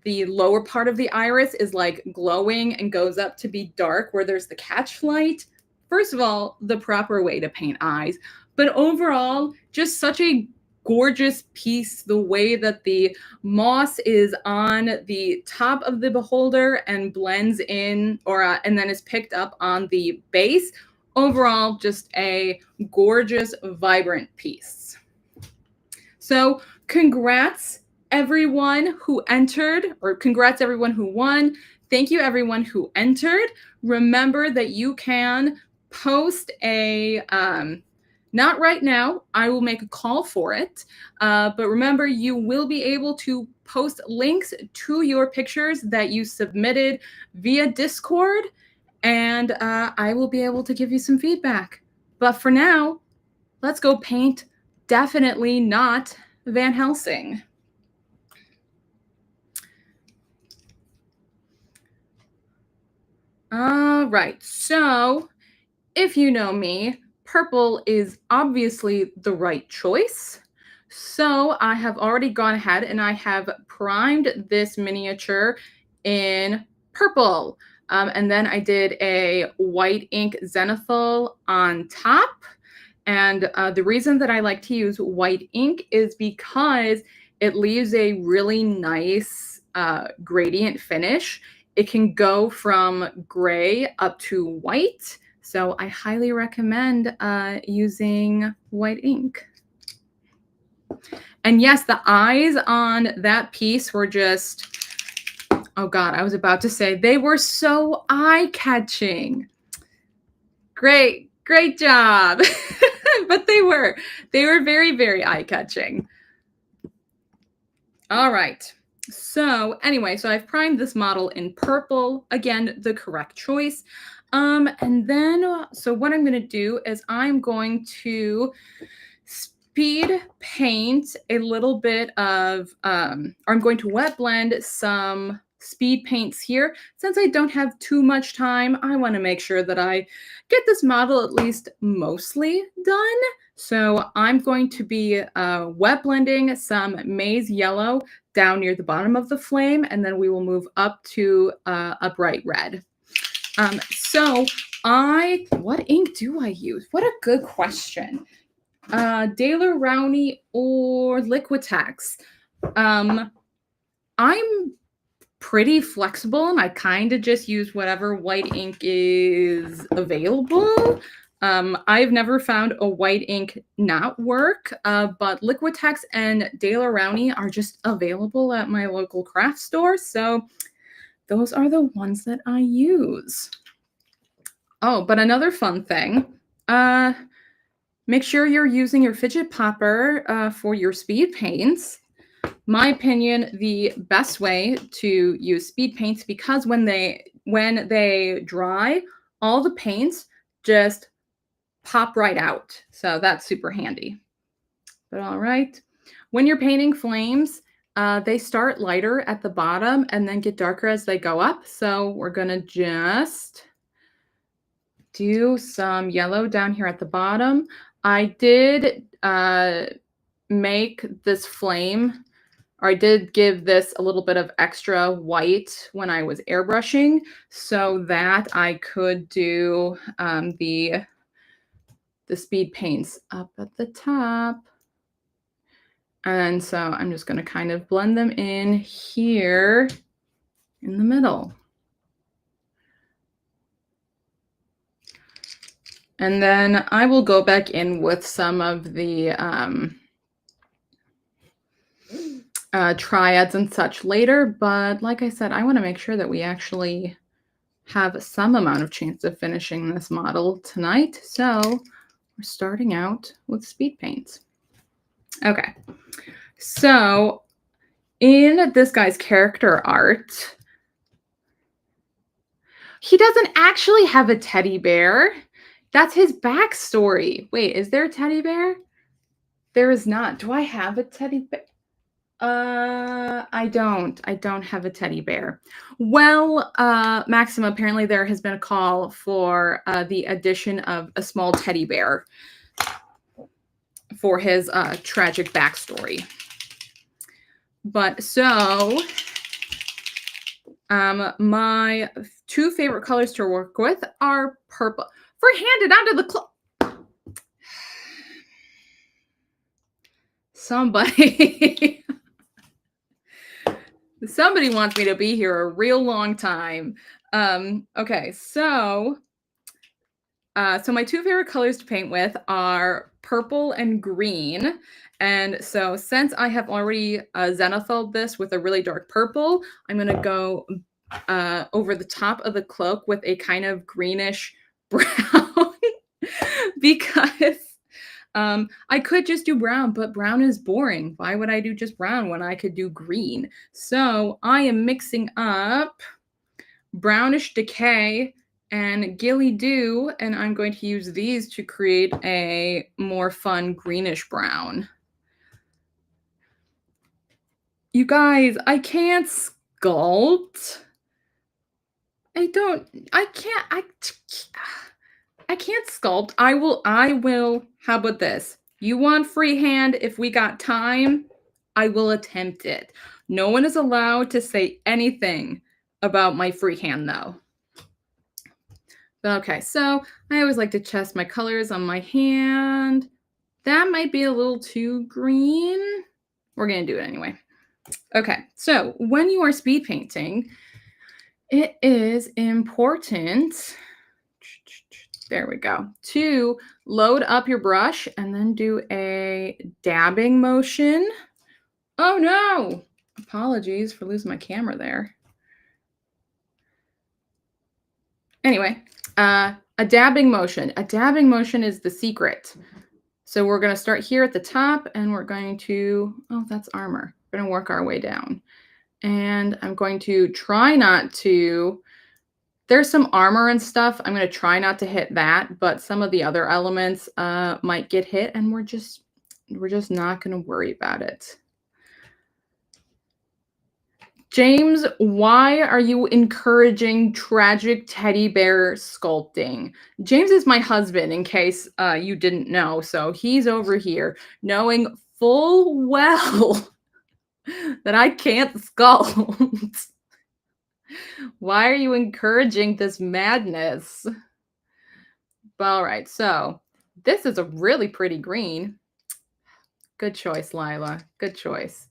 the lower part of the iris is like glowing and goes up to be dark where there's the catch light. First of all, the proper way to paint eyes, but overall, just such a gorgeous piece. The way that the moss is on the top of the beholder and blends in, and then is picked up on the base. Overall, just a gorgeous, vibrant piece. So congrats everyone who entered, or congrats everyone who won. Thank you everyone who entered. Remember that you can post a, not right now, I will make a call for it, but remember you will be able to post links to your pictures that you submitted via Discord, and I will be able to give you some feedback. But for now, let's go paint definitely not Van Helsing. All right, so if you know me, purple is obviously the right choice. So I have already gone ahead and I have primed this miniature in purple. And then I did a white ink zenithal on top. And the reason that I like to use white ink is because it leaves a really nice gradient finish. It can go from gray up to white. So I highly recommend using white ink. And yes, the eyes on that piece were just, oh God, I was about to say, they were so eye-catching. Great job. But they were very, very eye-catching. All right. So anyway, so I've primed this model in purple. Again, the correct choice. And then, so what I'm going to do is I'm going to speed paint a little bit of, or I'm going to wet blend some speed paints here. Since I don't have too much time, I want to make sure that I get this model at least mostly done. So I'm going to be wet blending some maize yellow down near the bottom of the flame, and then we will move up to a bright red. So what ink do I use? What a good question. Daler Rowney or Liquitex. I'm pretty flexible and I kind of just use whatever white ink is available. I've never found a white ink not work, but Liquitex and Daler Rowney are just available at my local craft store. So those are the ones that I use. Oh, but another fun thing, make sure you're using your fidget popper for your speed paints. My opinion, the best way to use speed paints, because when they dry, all the paints just pop right out. So that's super handy. But all right, when you're painting flames, they start lighter at the bottom and then get darker as they go up. So we're gonna just do some yellow down here at the bottom. I did make this flame, or I did give this a little bit of extra white when I was airbrushing so that I could do the speed paints up at the top. And so I'm just going to kind of blend them in here in the middle. And then I will go back in with some of the triads and such later. But like I said, I want to make sure that we actually have some amount of chance of finishing this model tonight. So we're starting out with speed paints. Okay. So in this guy's character art, he doesn't actually have a teddy bear. That's his backstory. Wait, is there a teddy bear? There is not. Do I have a teddy bear? I don't have a teddy bear. Well, Maxim, apparently there has been a call for the addition of a small teddy bear for his tragic backstory. But so, my two favorite colors to work with are purple. For handed onto the somebody wants me to be here a real long time. Okay, so my two favorite colors to paint with are purple and green. And so since I have already zenithal this with a really dark purple, I'm going to go over the top of the cloak with a kind of greenish brown because I could just do brown, but brown is boring. Why would I do just brown when I could do green? So I am mixing up brownish decay and Gilly Dew, and I'm going to use these to create a more fun greenish brown. You guys, I can't sculpt. I can't sculpt. I will. How about this? You want freehand? If we got time, I will attempt it. No one is allowed to say anything about my freehand though. Okay, so I always like to test my colors on my hand. That might be a little too green. We're gonna do it anyway. Okay, so when you are speed painting, it is important, there we go, to load up your brush and then do a dabbing motion. Oh no! Apologies for losing my camera there. Anyway, a dabbing motion. A dabbing motion is the secret. So we're going to start here at the top and we're going to, oh, that's armor. We're going to work our way down. And I'm going to try not to, there's some armor and stuff. I'm going to try not to hit that, but some of the other elements might get hit and we're just not going to worry about it. James, why are you encouraging tragic teddy bear sculpting? James is my husband, in case you didn't know. So he's over here knowing full well that I can't sculpt. Why are you encouraging this madness? All right, so this is a really pretty green. Good choice, Lyla. Good choice.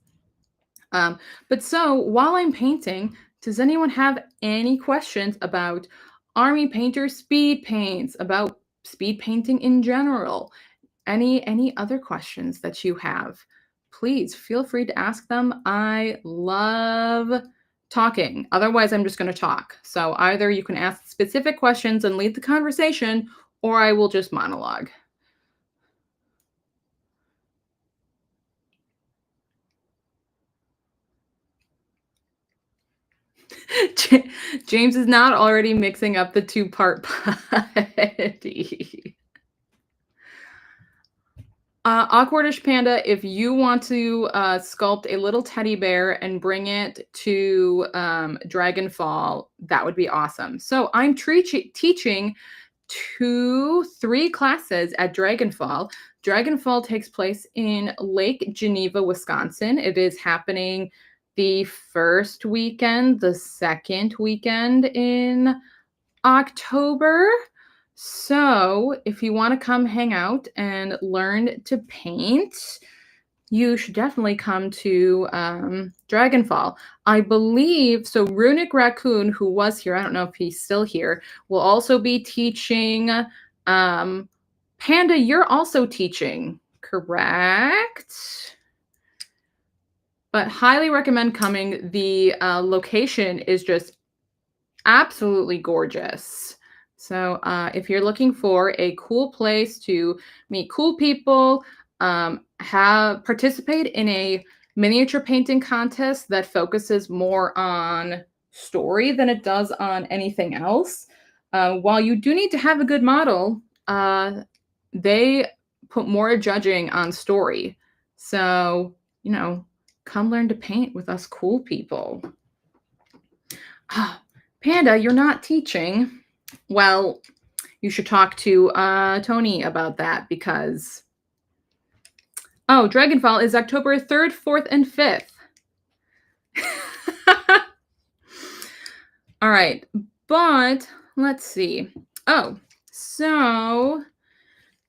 But so while I'm painting, does anyone have any questions about Army Painter speed paints, about speed painting in general? Any other questions that you have? Please feel free to ask them. I love talking. Otherwise, I'm just going to talk. So either you can ask specific questions and lead the conversation, or I will just monologue. James is not already mixing up the two-part putty. Awkwardish Panda, if you want to sculpt a little teddy bear and bring it to Dragonfall, that would be awesome. So I'm teaching 3 classes at Dragonfall. Dragonfall takes place in Lake Geneva, Wisconsin. It is happening the first weekend, the second weekend in October. So if you want to come hang out and learn to paint, you should definitely come to Dragonfall. I believe, so Runic Raccoon, who was here, I don't know if he's still here, will also be teaching. Panda, you're also teaching, correct? But highly recommend coming. The location is just absolutely gorgeous. So if you're looking for a cool place to meet cool people, participate in a miniature painting contest that focuses more on story than it does on anything else. While you do need to have a good model, they put more judging on story. So, you know, come learn to paint with us cool people. Panda, you're not teaching. Well, you should talk to Tony about that because... Oh, Dragonfall is October 3rd, 4th, and 5th. All right, but let's see. Oh, so...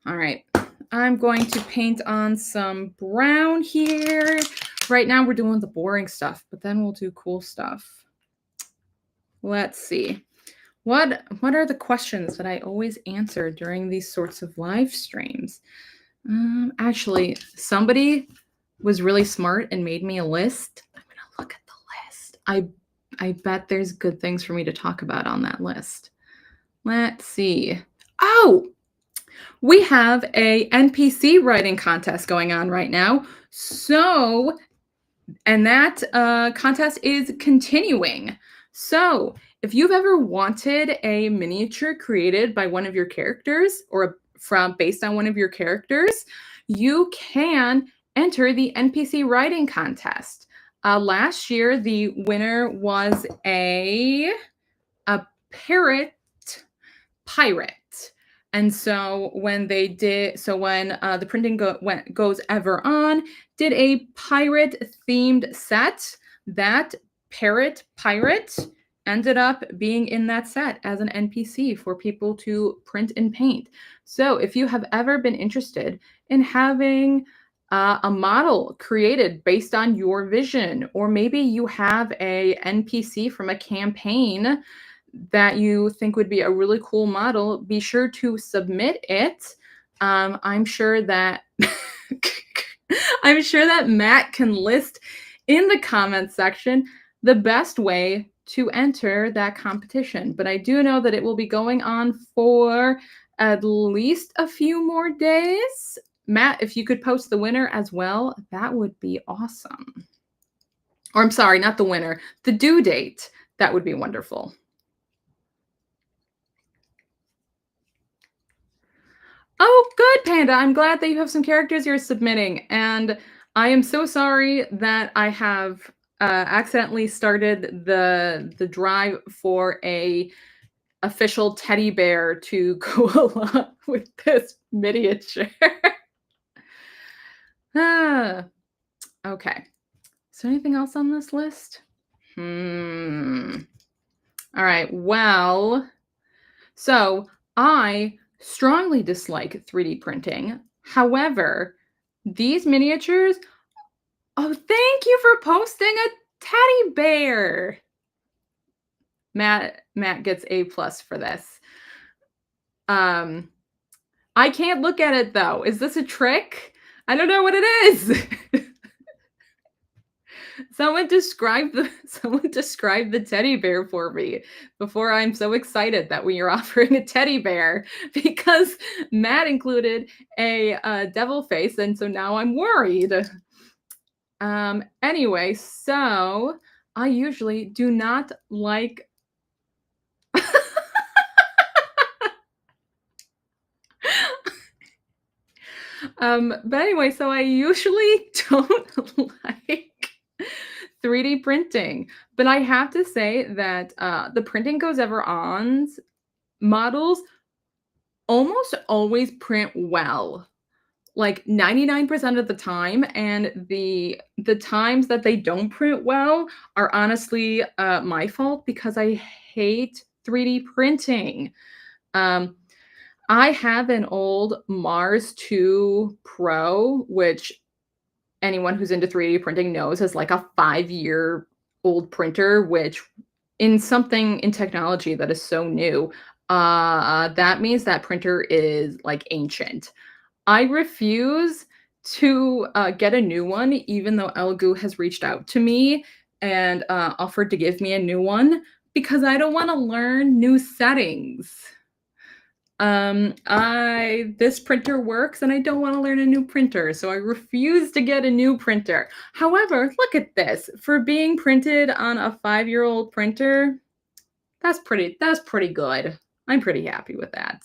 All right, I'm going to paint on some brown here. Right now we're doing the boring stuff, but then we'll do cool stuff. Let's see. What are the questions that I always answer during these sorts of live streams? Actually, somebody was really smart and made me a list. I'm going to look at the list. I bet there's good things for me to talk about on that list. Let's see. Oh, we have a NPC writing contest going on right now. So, and that contest is continuing. So if you've ever wanted a miniature created by one of your characters or based on one of your characters, you can enter the NPC writing contest. Last year, the winner was a parrot pirate. And so when the printing goes ever on did a pirate themed set, that parrot pirate ended up being in that set as an NPC for people to print and paint. So if you have ever been interested in having a model created based on your vision, or maybe you have a NPC from a campaign that you think would be a really cool model, be sure to submit it. I'm sure that Matt can list in the comments section the best way to enter that competition. But I do know that it will be going on for at least a few more days. Matt, if you could post the winner as well, that would be awesome. Or I'm sorry, not the winner, the due date. That would be wonderful. Oh, good, Panda. I'm glad that you have some characters you're submitting. And I am so sorry that I have accidentally started the drive for a official teddy bear to go along with this miniature. Okay. Is there anything else on this list? All right. Well, so I strongly dislike 3D printing. However, these miniatures, oh, thank you for posting a teddy bear. Matt gets A+ for this. I can't look at it though. Is this a trick? I don't know what it is. Someone describe the teddy bear for me before I'm so excited that we are offering a teddy bear, because Matt included a devil face, and so now I'm worried. Anyway, so I usually do not like but anyway, so I usually don't like 3D printing, but I have to say that the Printing Goes Ever On's models almost always print well, like 99% of the time, and the times that they don't print well are honestly my fault, because I hate 3D printing. I have an old Mars 2 Pro, which anyone who's into 3D printing knows is like a 5-year-old printer, which in technology that is so new, that means that printer is like ancient. I refuse to get a new one, even though Elgu has reached out to me and offered to give me a new one, because I don't want to learn new settings. This printer works and I don't want to learn a new printer, so I refuse to get a new printer. However, look at this. For being printed on a 5-year-old printer, that's pretty good. I'm pretty happy with that.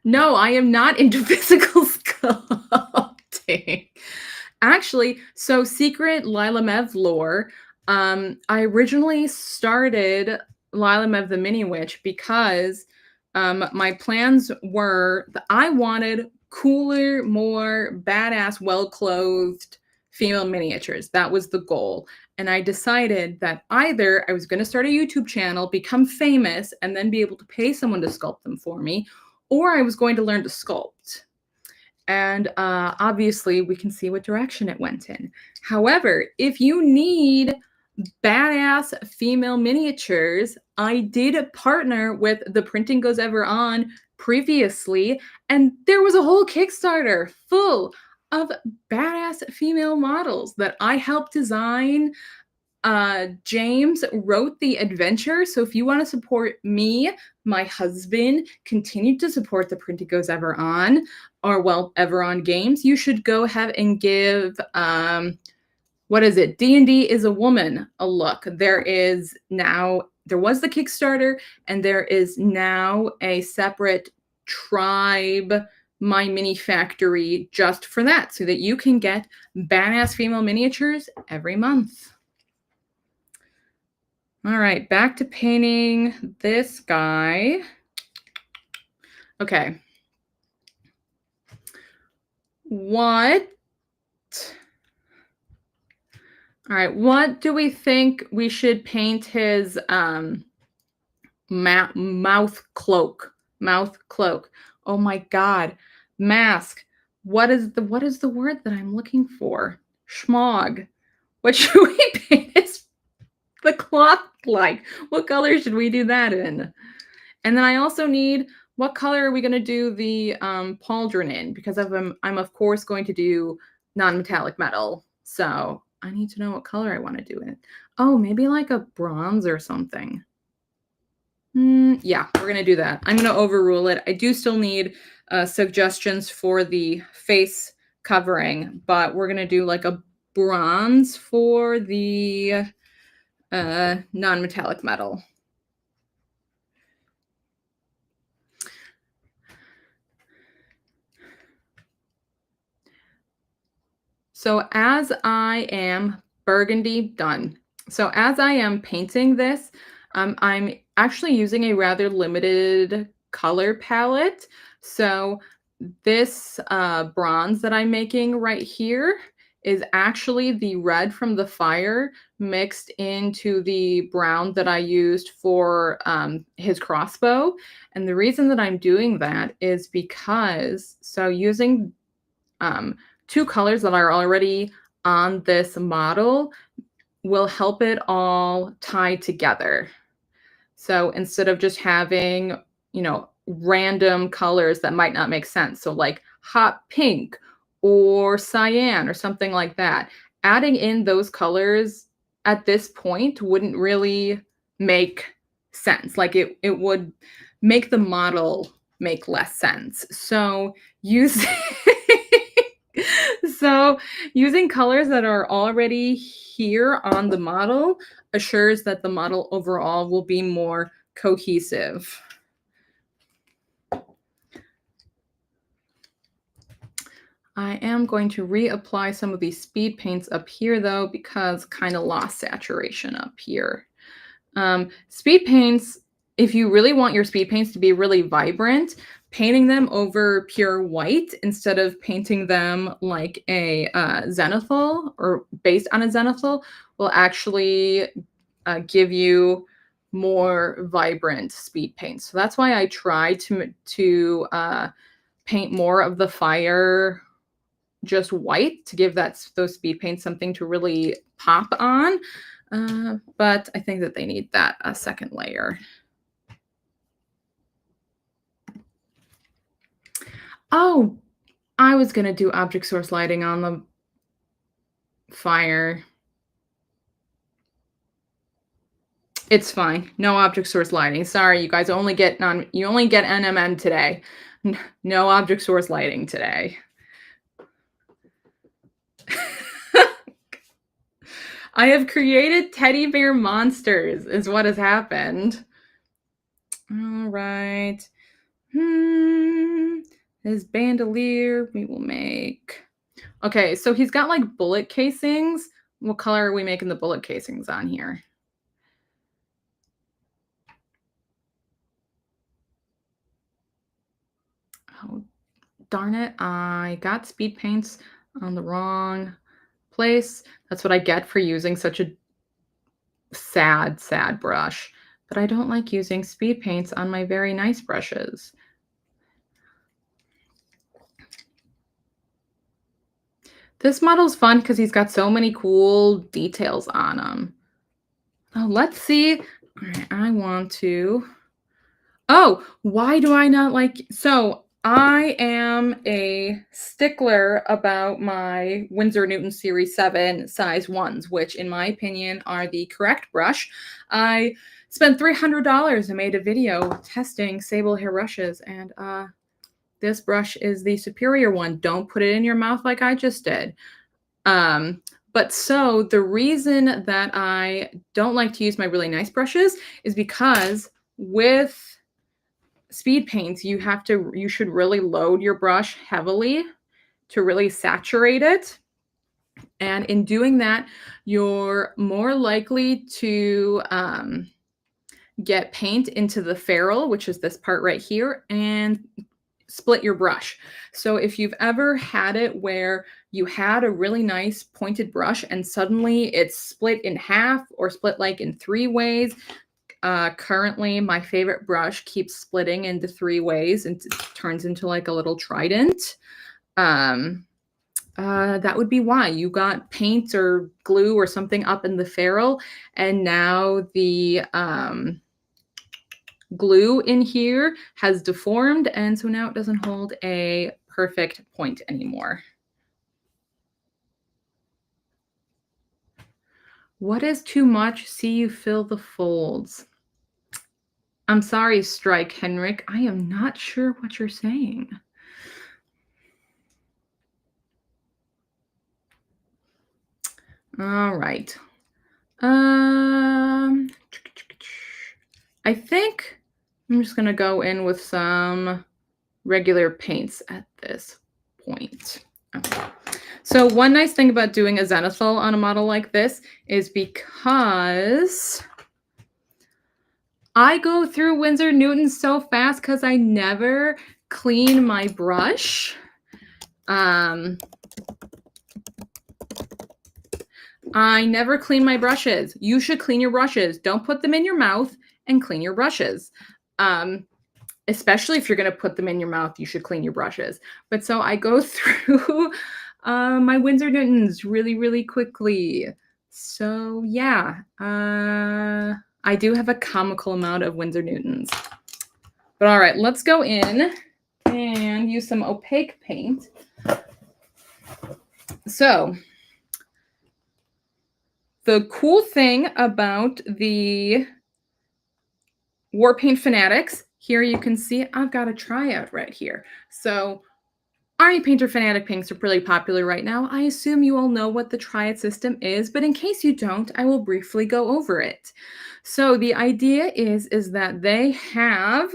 No, I am not into physical sculpting. Actually, so secret Lyla Mev lore, I originally started Lyla Mev the Mini Witch because my plans were that I wanted cooler, more badass, well-clothed female miniatures. That was the goal. And I decided that either I was going to start a YouTube channel, become famous, and then be able to pay someone to sculpt them for me, or I was going to learn to sculpt. And obviously, we can see what direction it went in. However, if you need badass female miniatures, I did partner with The Printing Goes Ever On previously, and there was a whole Kickstarter full of badass female models that I helped design. James wrote the adventure, so if you want to support me, my husband, continue to support The Printing Goes Ever On, or well, Ever On Games, you should go ahead and give what is it? D&D is a Woman a look. There was the Kickstarter, and there is now a separate tribe my mini factory just for that, so that you can get badass female miniatures every month. All right, back to painting this guy. Okay. What? All right, what do we think we should paint his mouth cloak? Mouth cloak. Oh my god. Mask. What is the word that I'm looking for? Schmog. What should we paint the cloth like? What color should we do that in? And then I also need, what color are we going to do the pauldron in? Because I'm of course going to do non-metallic metal. So I need to know what color I want to do it. Oh, maybe like a bronze or something. Yeah, we're going to do that. I'm going to overrule it. I do still need suggestions for the face covering, but we're going to do like a bronze for the non-metallic metal. So as I am burgundy done. So as I am painting this, I'm actually using a rather limited color palette. So this bronze that I'm making right here is actually the red from the fire mixed into the brown that I used for his crossbow. And the reason that I'm doing that is because, so using two colors that are already on this model will help it all tie together. So instead of just having, you know, random colors that might not make sense, so like hot pink or cyan or something like that, adding in those colors at this point wouldn't really make sense. Like it would make the model make less sense. So using colors that are already here on the model assures that the model overall will be more cohesive. I am going to reapply some of these speed paints up here though, because kind of lost saturation up here. Speed paints, if you really want your speed paints to be really vibrant, painting them over pure white instead of painting them like a zenithal or based on a zenithal will actually give you more vibrant speed paints. So that's why I try to paint more of the fire just white to give those speed paints something to really pop on. But I think that they need that second layer. Oh, I was going to do object source lighting on the fire. It's fine. No object source lighting. Sorry, you guys only get NMM today. No object source lighting today. I have created teddy bear monsters is what has happened. All right. His bandolier we will make. Okay, so he's got like bullet casings. What color are we making the bullet casings on here? Oh, darn it. I got speed paints on the wrong place. That's what I get for using such a sad, sad brush. But I don't like using speed paints on my very nice brushes. This model's fun because he's got so many cool details on him. Oh, let's see. All right, I want to. Oh, why do I not like? So I am a stickler about my Winsor Newton Series 7 size 1s, which in my opinion are the correct brush. I spent $300 and made a video testing sable hair brushes, and this brush is the superior one. Don't put it in your mouth like I just did. But so the reason that I don't like to use my really nice brushes is because with speed paints, you should really load your brush heavily to really saturate it. And in doing that, you're more likely to get paint into the ferrule, which is this part right here, and split your brush. So if you've ever had it where you had a really nice pointed brush and suddenly it's split in half or split like in 3 ways, currently my favorite brush keeps splitting into 3 ways and it turns into like a little trident. That would be why you got paint or glue or something up in the ferrule, and now the glue in here has deformed, and so now it doesn't hold a perfect point anymore. What is too much? See you fill the folds. I'm sorry, Strike Henrik. I am not sure what you're saying. All right. I think I'm just going to go in with some regular paints at this point. Okay. So one nice thing about doing a zenithal on a model like this is because I go through Winsor Newton so fast because I never clean my brush. I never clean my brushes. You should clean your brushes. Don't put them in your mouth and clean your brushes. Especially if you're going to put them in your mouth, you should clean your brushes. But so I go through my Winsor Newtons really, really quickly. So yeah, I do have a comical amount of Winsor Newtons. But all right, let's go in and use some opaque paint. So the cool thing about the War Paint Fanatics, here you can see I've got a tryout right here. So Army Painter Fanatic paints are pretty popular right now. I assume you all know what the triad system is, but in case you don't, I will briefly go over it. So the idea is that they have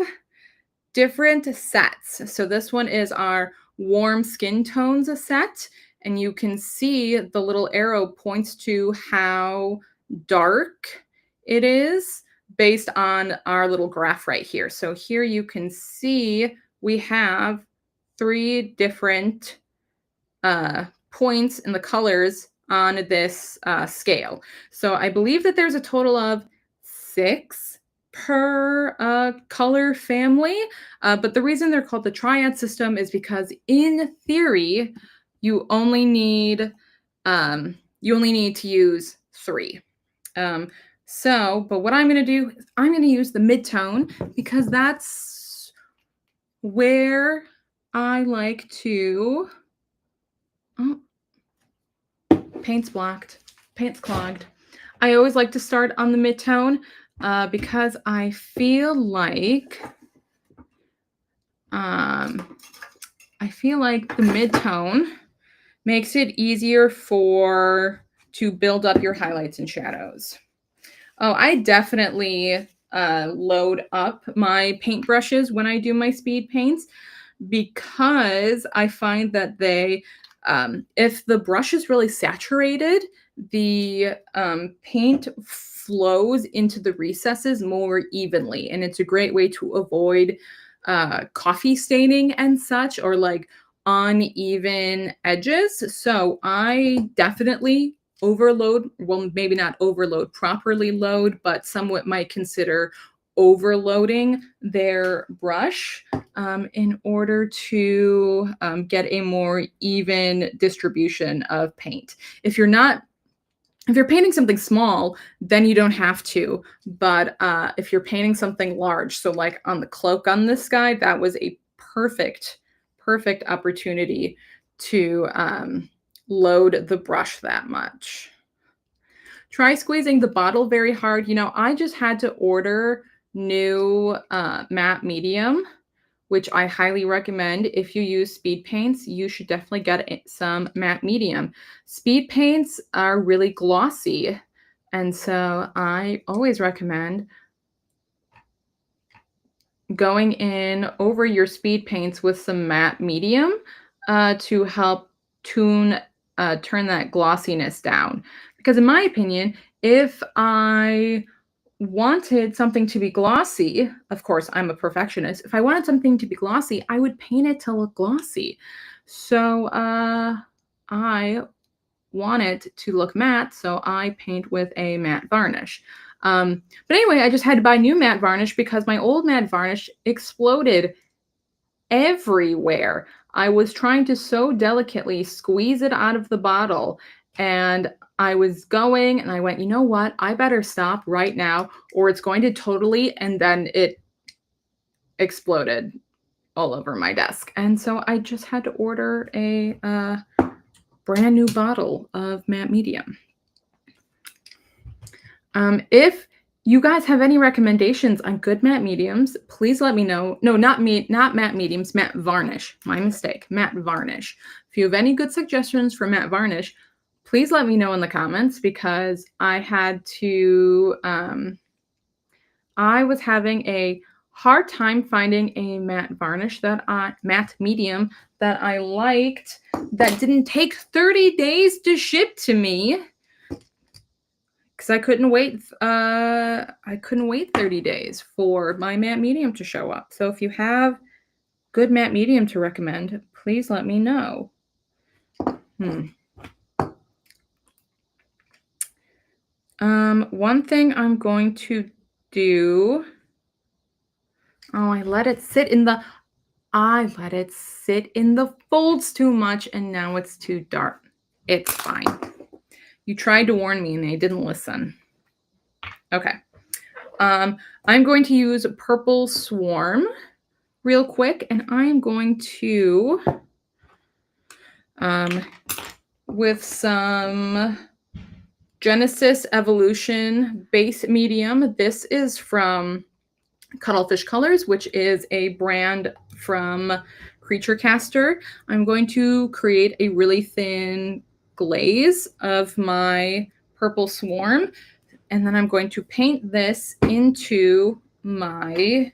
different sets. So this one is our warm skin tones set, and you can see the little arrow points to how dark it is based on our little graph right here. So here you can see we have 3 different points in the colors on this scale. So I believe that there's a total of 6 per color family. But the reason they're called the triad system is because in theory, you only need to use 3. But what I'm going to do is I'm going to use the mid-tone because that's where I like to... Oh, paint's blocked. Paint's clogged. I always like to start on the mid-tone because I feel like the mid-tone makes it easier to build up your highlights and shadows. Oh, I definitely load up my paint brushes when I do my speed paints because I find that they, if the brush is really saturated, the paint flows into the recesses more evenly, and it's a great way to avoid coffee staining and such, or like uneven edges. So I definitely overload, well, maybe not overload, properly load, but somewhat might consider overloading their brush in order to get a more even distribution of paint. If you're painting something small, then you don't have to. But if you're painting something large, so like on the cloak on this guy, that was a perfect opportunity to load the brush that much. Try squeezing the bottle very hard. You know, I just had to order new matte medium, which I highly recommend. If you use speed paints, you should definitely get some matte medium. Speed paints are really glossy, and so I always recommend going in over your speed paints with some matte medium to help turn that glossiness down. Because in my opinion, if I wanted something to be glossy, of course, I'm a perfectionist. If I wanted something to be glossy, I would paint it to look glossy. So I want it to look matte, so I paint with a matte varnish. But anyway, I just had to buy new matte varnish because my old matte varnish exploded everywhere. I was trying to so delicately squeeze it out of the bottle, and I was going and I went, you know what? I better stop right now or it's going to totally, and then it exploded all over my desk. And so I just had to order a brand new bottle of matte medium. If you guys have any recommendations on good matte mediums, please let me know. No, not matte mediums, matte varnish. My mistake, matte varnish. If you have any good suggestions for matte varnish, please let me know in the comments because I had to, I was having a hard time finding a matte varnish matte medium that I liked that didn't take 30 days to ship to me. Because I couldn't wait 30 days for my matte medium to show up. So if you have good matte medium to recommend, please let me know. One thing I'm going to do. Oh, I let it sit in the folds too much and now it's too dark. It's fine. You tried to warn me and they didn't listen. Okay. I'm going to use Purple Swarm real quick, and I'm going to, with some Genesis Evolution Base Medium. This is from Cuttlefish Colors, which is a brand from Creature Caster. I'm going to create a really thin glaze of my Purple Swarm, and then I'm going to paint this into the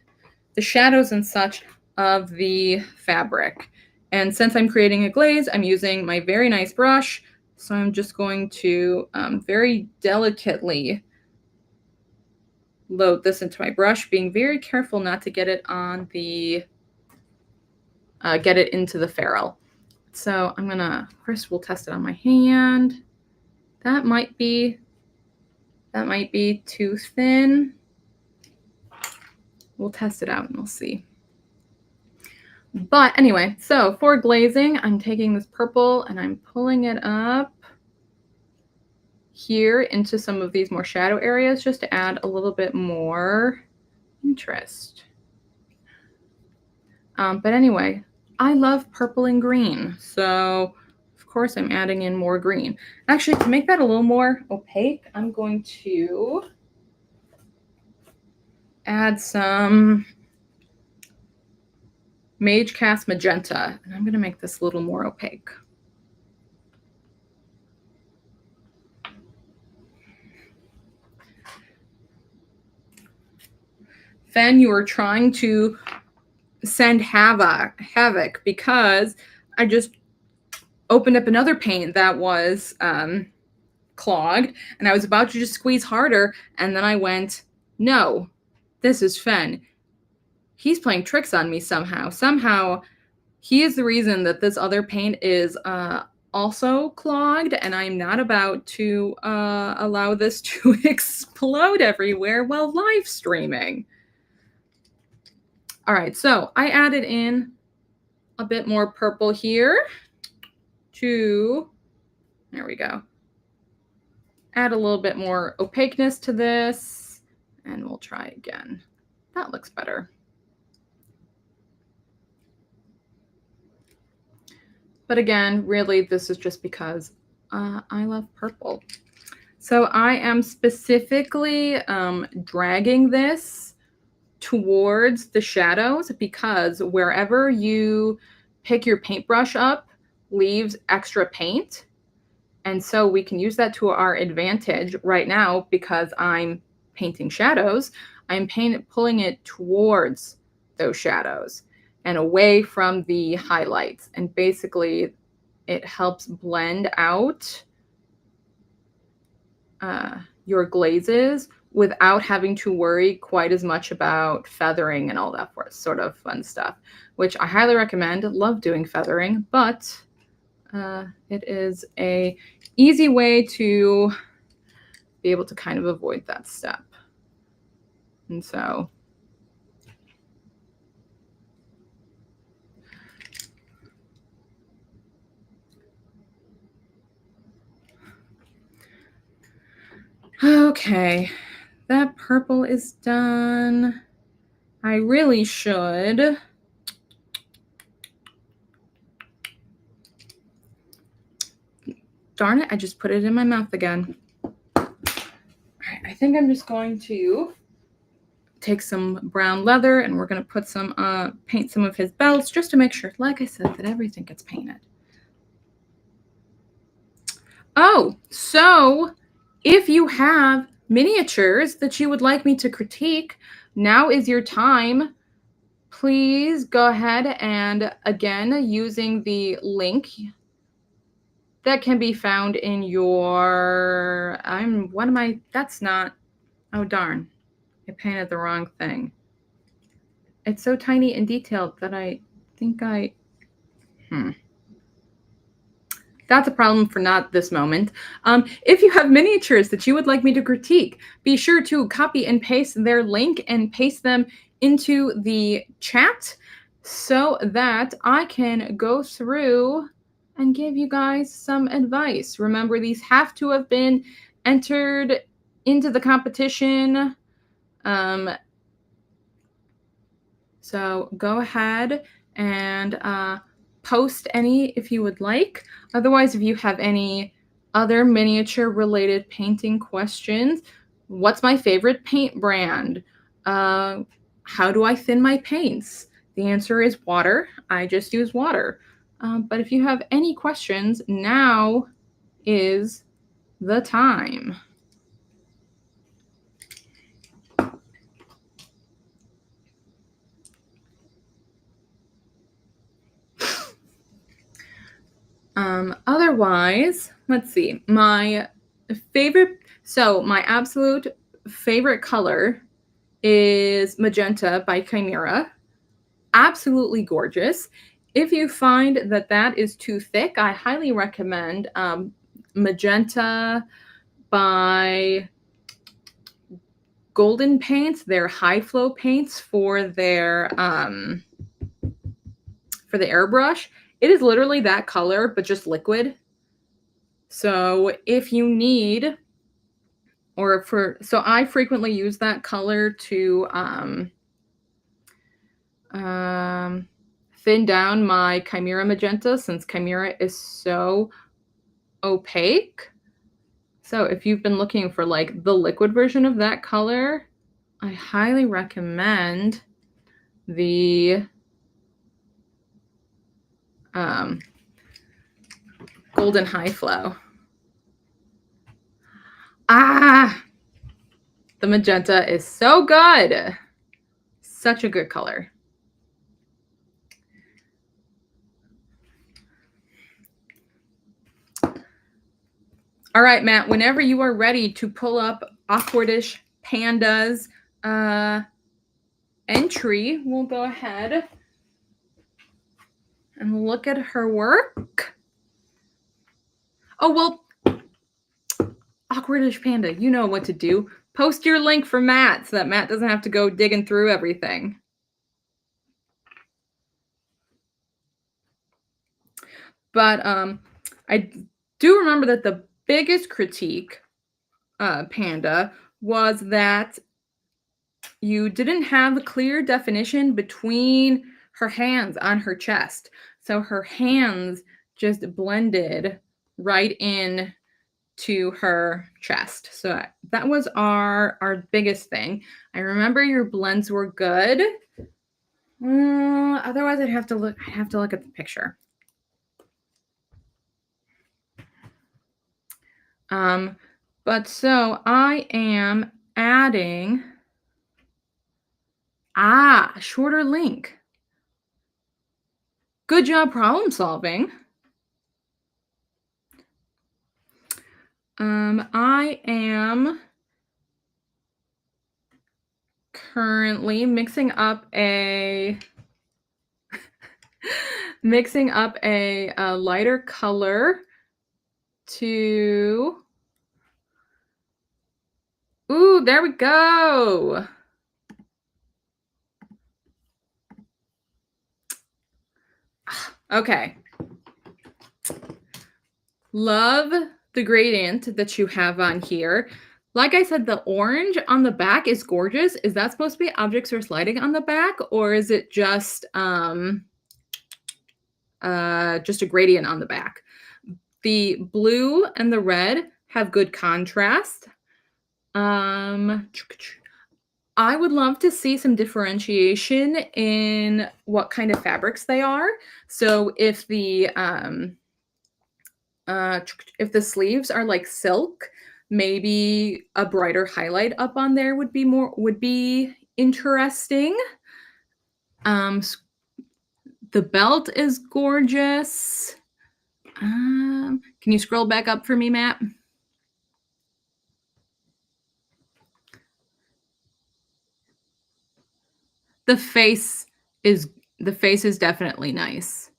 shadows and such of the fabric. And since I'm creating a glaze, I'm using my very nice brush. So I'm just going to very delicately load this into my brush, being very careful not to get it on the, get it into the ferrule. So I'm gonna, first we'll test it on my hand. That might be too thin. We'll test it out and we'll see. But anyway, so for glazing, I'm taking this purple and I'm pulling it up here into some of these more shadow areas just to add a little bit more interest. But anyway, I love purple and green, so of course I'm adding in more green. Actually, to make that a little more opaque, I'm going to add some Mage Cast Magenta, and I'm going to make this a little more opaque. Fen, you are trying to send havoc because I just opened up another paint that was clogged, and I was about to just squeeze harder, and then I went, no, this is Fen. He's playing tricks on me somehow. Somehow, he is the reason that this other paint is also clogged, and I'm not about to allow this to explode everywhere while live streaming. All right, so I added in a bit more purple here there we go. Add a little bit more opaqueness to this, and we'll try again. That looks better. But again, really, this is just because I love purple. So I am specifically dragging this towards the shadows because wherever you pick your paintbrush up leaves extra paint. And so we can use that to our advantage right now because I'm painting shadows. I'm pulling it towards those shadows and away from the highlights. And basically it helps blend out your glazes without having to worry quite as much about feathering and all that sort of fun stuff, which I highly recommend. Love doing feathering, but it is a easy way to be able to kind of avoid that step. And so okay, that purple is done. I really should darn it, I just put it in my mouth again. All right, I think I'm just going to take some brown leather and we're going to put some paint some of his belts just to make sure, like I said, that everything gets painted. Oh, so if you have miniatures that you would like me to critique, now is your time. Please go ahead and, again, using the link that can be found in your, that's not, oh darn, I painted the wrong thing. It's so tiny and detailed that I think that's a problem for not this moment. If you have miniatures that you would like me to critique, be sure to copy and paste their link and paste them into the chat so that I can go through and give you guys some advice. Remember, these have to have been entered into the competition. So go ahead and post any if you would like. Otherwise, if you have any other miniature related painting questions, what's my favorite paint brand? How do I thin my paints? The answer is water. I just use water. But if you have any questions, now is the time. Otherwise, let's see. My absolute favorite color is magenta by Chimera. Absolutely gorgeous. If you find that that is too thick, I highly recommend magenta by Golden Paints. Their high flow paints for their airbrush. It is literally that color, but just liquid. So if you need, so I frequently use that color to thin down my Chimera magenta, since Chimera is so opaque. So if you've been looking for like the liquid version of that color, I highly recommend the Golden High Flow. The magenta is so good. Such a good color. All right, Matt, whenever you are ready to pull up Awkwardish Panda's entry, we'll go ahead and look at her work. Oh, well, Awkwardish Panda, you know what to do. Post your link for Matt so that Matt doesn't have to go digging through everything. But I do remember that the biggest critique, Panda, was that you didn't have a clear definition between her hands on her chest. So her hands just blended right in to her chest. So that was our biggest thing. I remember your blends were good. Otherwise, I'd have to look at the picture. But so I am adding Ah, shorter link. Good job problem solving. I am currently mixing up a lighter color to. Ooh, there we go. Okay. Love the gradient that you have on here. Like I said, the orange on the back is gorgeous. Is that supposed to be object source lighting on the back, or is it just a gradient on the back? The blue and the red have good contrast. I would love to see some differentiation in what kind of fabrics they are. So if the sleeves are like silk, maybe a brighter highlight up on there would be interesting. The belt is gorgeous. Can you scroll back up for me, Matt? The face is definitely nice.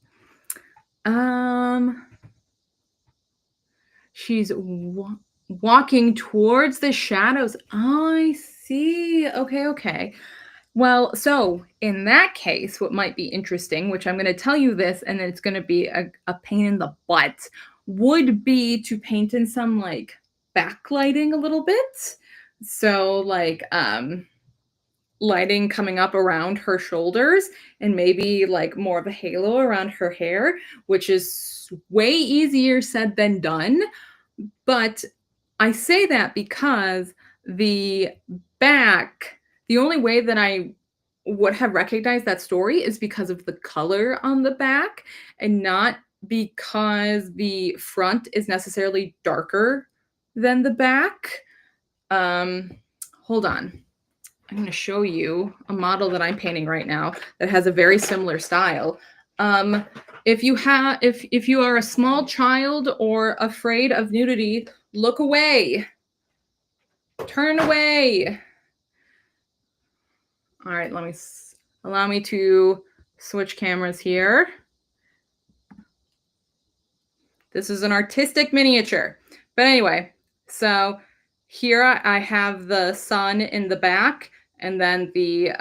She's walking towards the shadows. Oh, I see. Okay. Well, so in that case, what might be interesting, which I'm going to tell you this, and it's going to be a pain in the butt, would be to paint in some like backlighting a little bit. So like lighting coming up around her shoulders and maybe like more of a halo around her hair, which is way easier said than done. But I say that because the only way that I would have recognized that story is because of the color on the back and not because the front is necessarily darker than the back. Hold on. I'm going to show you a model that I'm painting right now that has a very similar style. If you are a small child or afraid of nudity, look away. Turn away. All right, allow me to switch cameras here. This is an artistic miniature. But anyway, so here I have the sun in the back and then the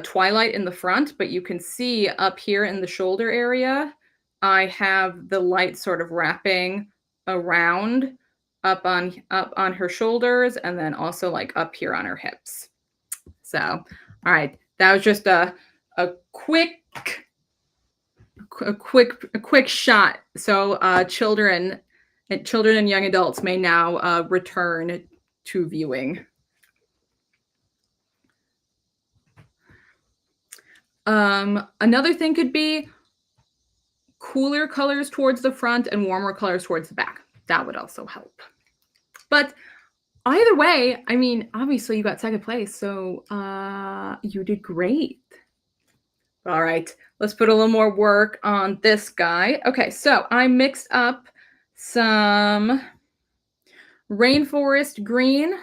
twilight in the front, but you can see up here in the shoulder area, I have the light sort of wrapping around up on her shoulders and then also like up here on her hips. So, all right, that was just a quick shot. So children and young adults may now return to viewing. Another thing could be cooler colors towards the front and warmer colors towards the back. That would also help. But either way, I mean, obviously you got second place, so you did great. All right, let's put a little more work on this guy. Okay, so I mixed up some rainforest green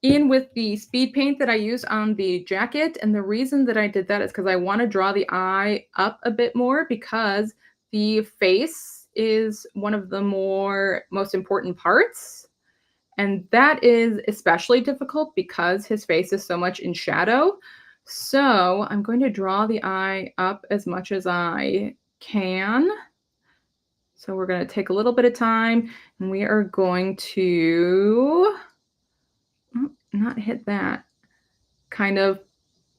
in with the speed paint that I used on the jacket. And the reason that I did that is because I want to draw the eye up a bit more because the face is one of the most important parts. And that is especially difficult because his face is so much in shadow. So I'm going to draw the eye up as much as I can. So we're going to take a little bit of time and we are going to not hit that. Kind of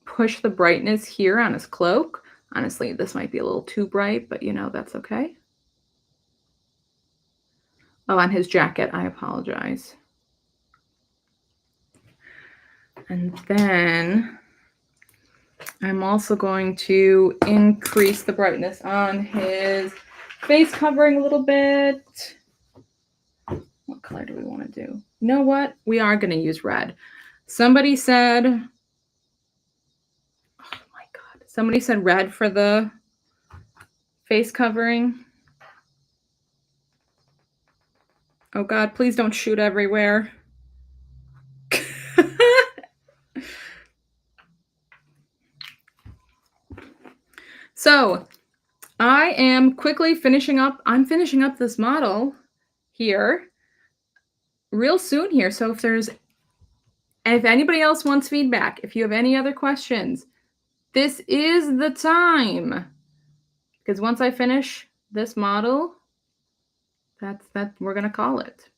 push the brightness here on his cloak. Honestly, this might be a little too bright, but that's okay. Oh, on his jacket, I apologize. And then I'm also going to increase the brightness on his face covering a little bit. What color do we want to do? You know what? We are going to use red. Somebody said Somebody said red for the face covering. Oh God, please don't shoot everywhere. So I am quickly finishing up. I'm finishing up this model here real soon here. So if anybody else wants feedback, if you have any other questions, this is the time. Because once I finish this model, that's we're gonna call it.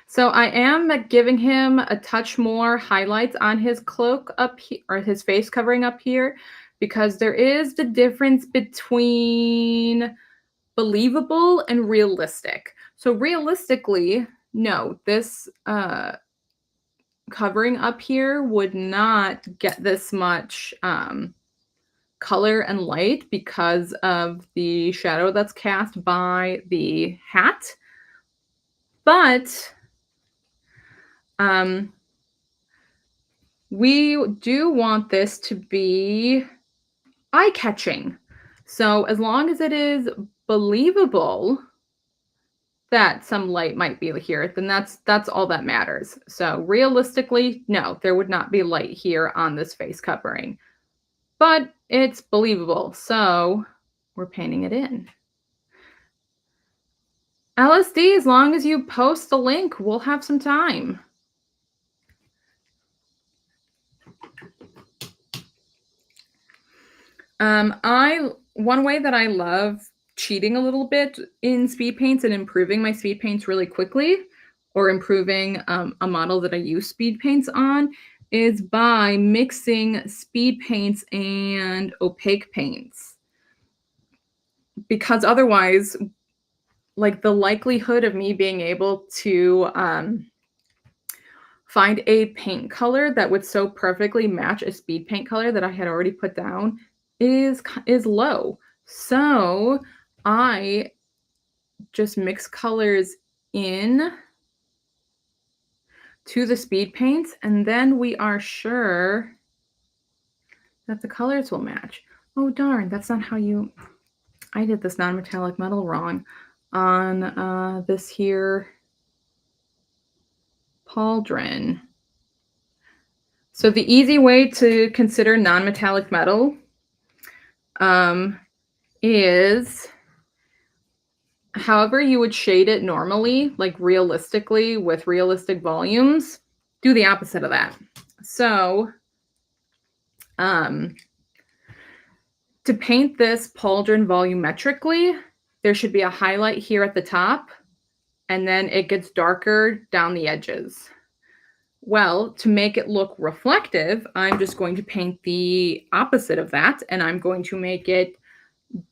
So I am giving him a touch more highlights on his cloak up here, or his face covering up here, because there is the difference between believable and realistic. So realistically, no, this covering up here would not get this much color and light because of the shadow that's cast by the hat. But we do want this to be eye-catching. So as long as it is believable that some light might be here, then that's all that matters. So realistically, no, there would not be light here on this face covering. But it's believable, so we're painting it in. LSD, as long as you post the link, we'll have some time. One way that I love cheating a little bit in speed paints and improving my speed paints really quickly, or improving a model that I use speed paints on, is by mixing speed paints and opaque paints. Because otherwise, like, the likelihood of me being able to find a paint color that would so perfectly match a speed paint color that I had already put down is low. So I just mix colors in to the speed paints, and then we are sure that the colors will match. Oh darn, that's not how you... I did this non-metallic metal wrong on this here pauldron. So the easy way to consider non-metallic metal is however you would shade it normally, like realistically with realistic volumes, do the opposite of that. So to paint this pauldron volumetrically, there should be a highlight here at the top, and then it gets darker down the edges. Well, to make it look reflective, I'm just going to paint the opposite of that, and I'm going to make it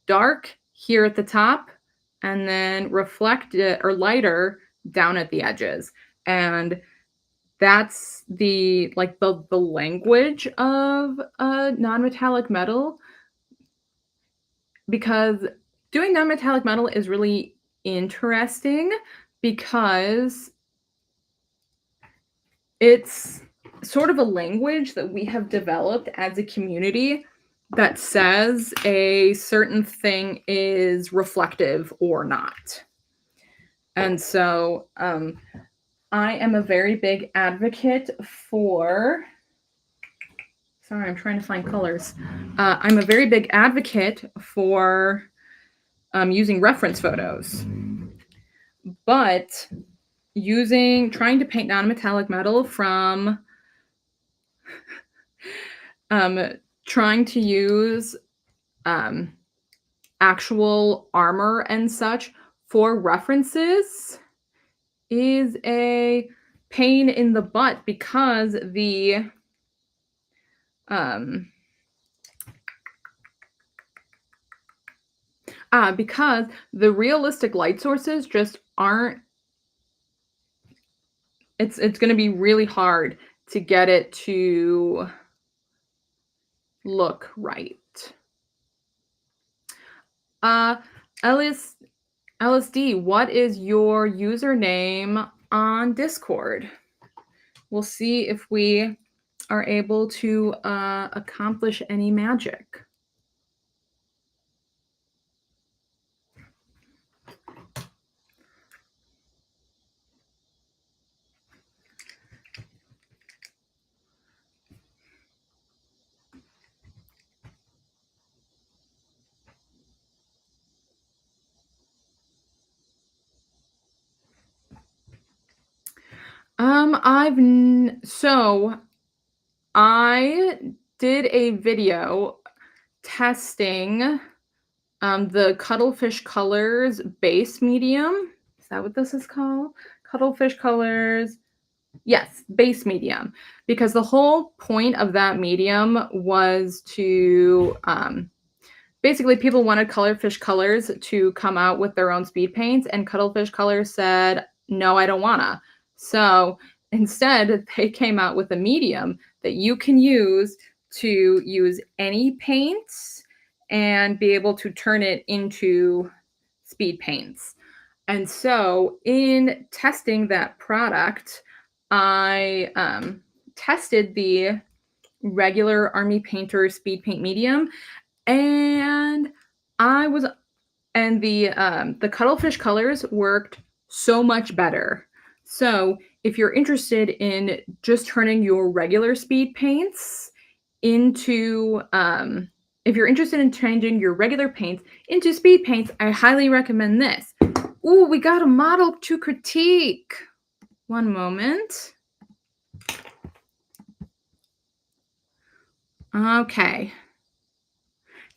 dark here at the top and then reflect it, or lighter, down at the edges. And that's the language of non-metallic metal, because doing non-metallic metal is really interesting because it's sort of a language that we have developed as a community that says a certain thing is reflective or not. And so I am a very big advocate for... Sorry, I'm trying to find colors. I'm a very big advocate for using reference photos. But trying to paint non-metallic metal from trying to use actual armor and such for references is a pain in the butt, because because the realistic light sources just aren't... It's going to be really hard to get it to look right. LSD, what is your username on Discord? We'll see if we are able to accomplish any magic. So I did a video testing the Cuttlefish Colors base medium. Is that what this is called? Cuttlefish Colors. Yes, base medium. Because the whole point of that medium was to basically people wanted Colorfish Colors to come out with their own speed paints, and Cuttlefish Colors said, no, I don't wanna. So instead, they came out with a medium that you can use to use any paints and be able to turn it into speed paints. And so in testing that product, I tested the regular Army Painter speed paint medium, and I was the Cuttlefish Colors worked so much better. So if you're interested in just turning your regular speed paints into if you're interested in changing your regular paints into speed paints, I highly recommend this. Ooh, we got a model to critique. One moment. Okay.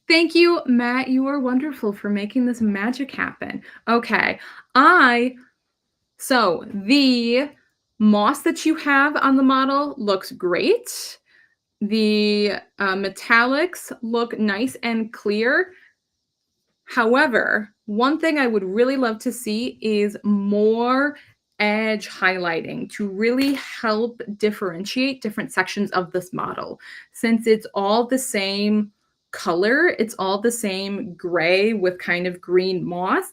Thank you, Matt. You are wonderful for making this magic happen. Okay. So the moss that you have on the model looks great. The metallics look nice and clear. However, one thing I would really love to see is more edge highlighting to really help differentiate different sections of this model. Since it's all the same color, it's all the same gray with kind of green moss,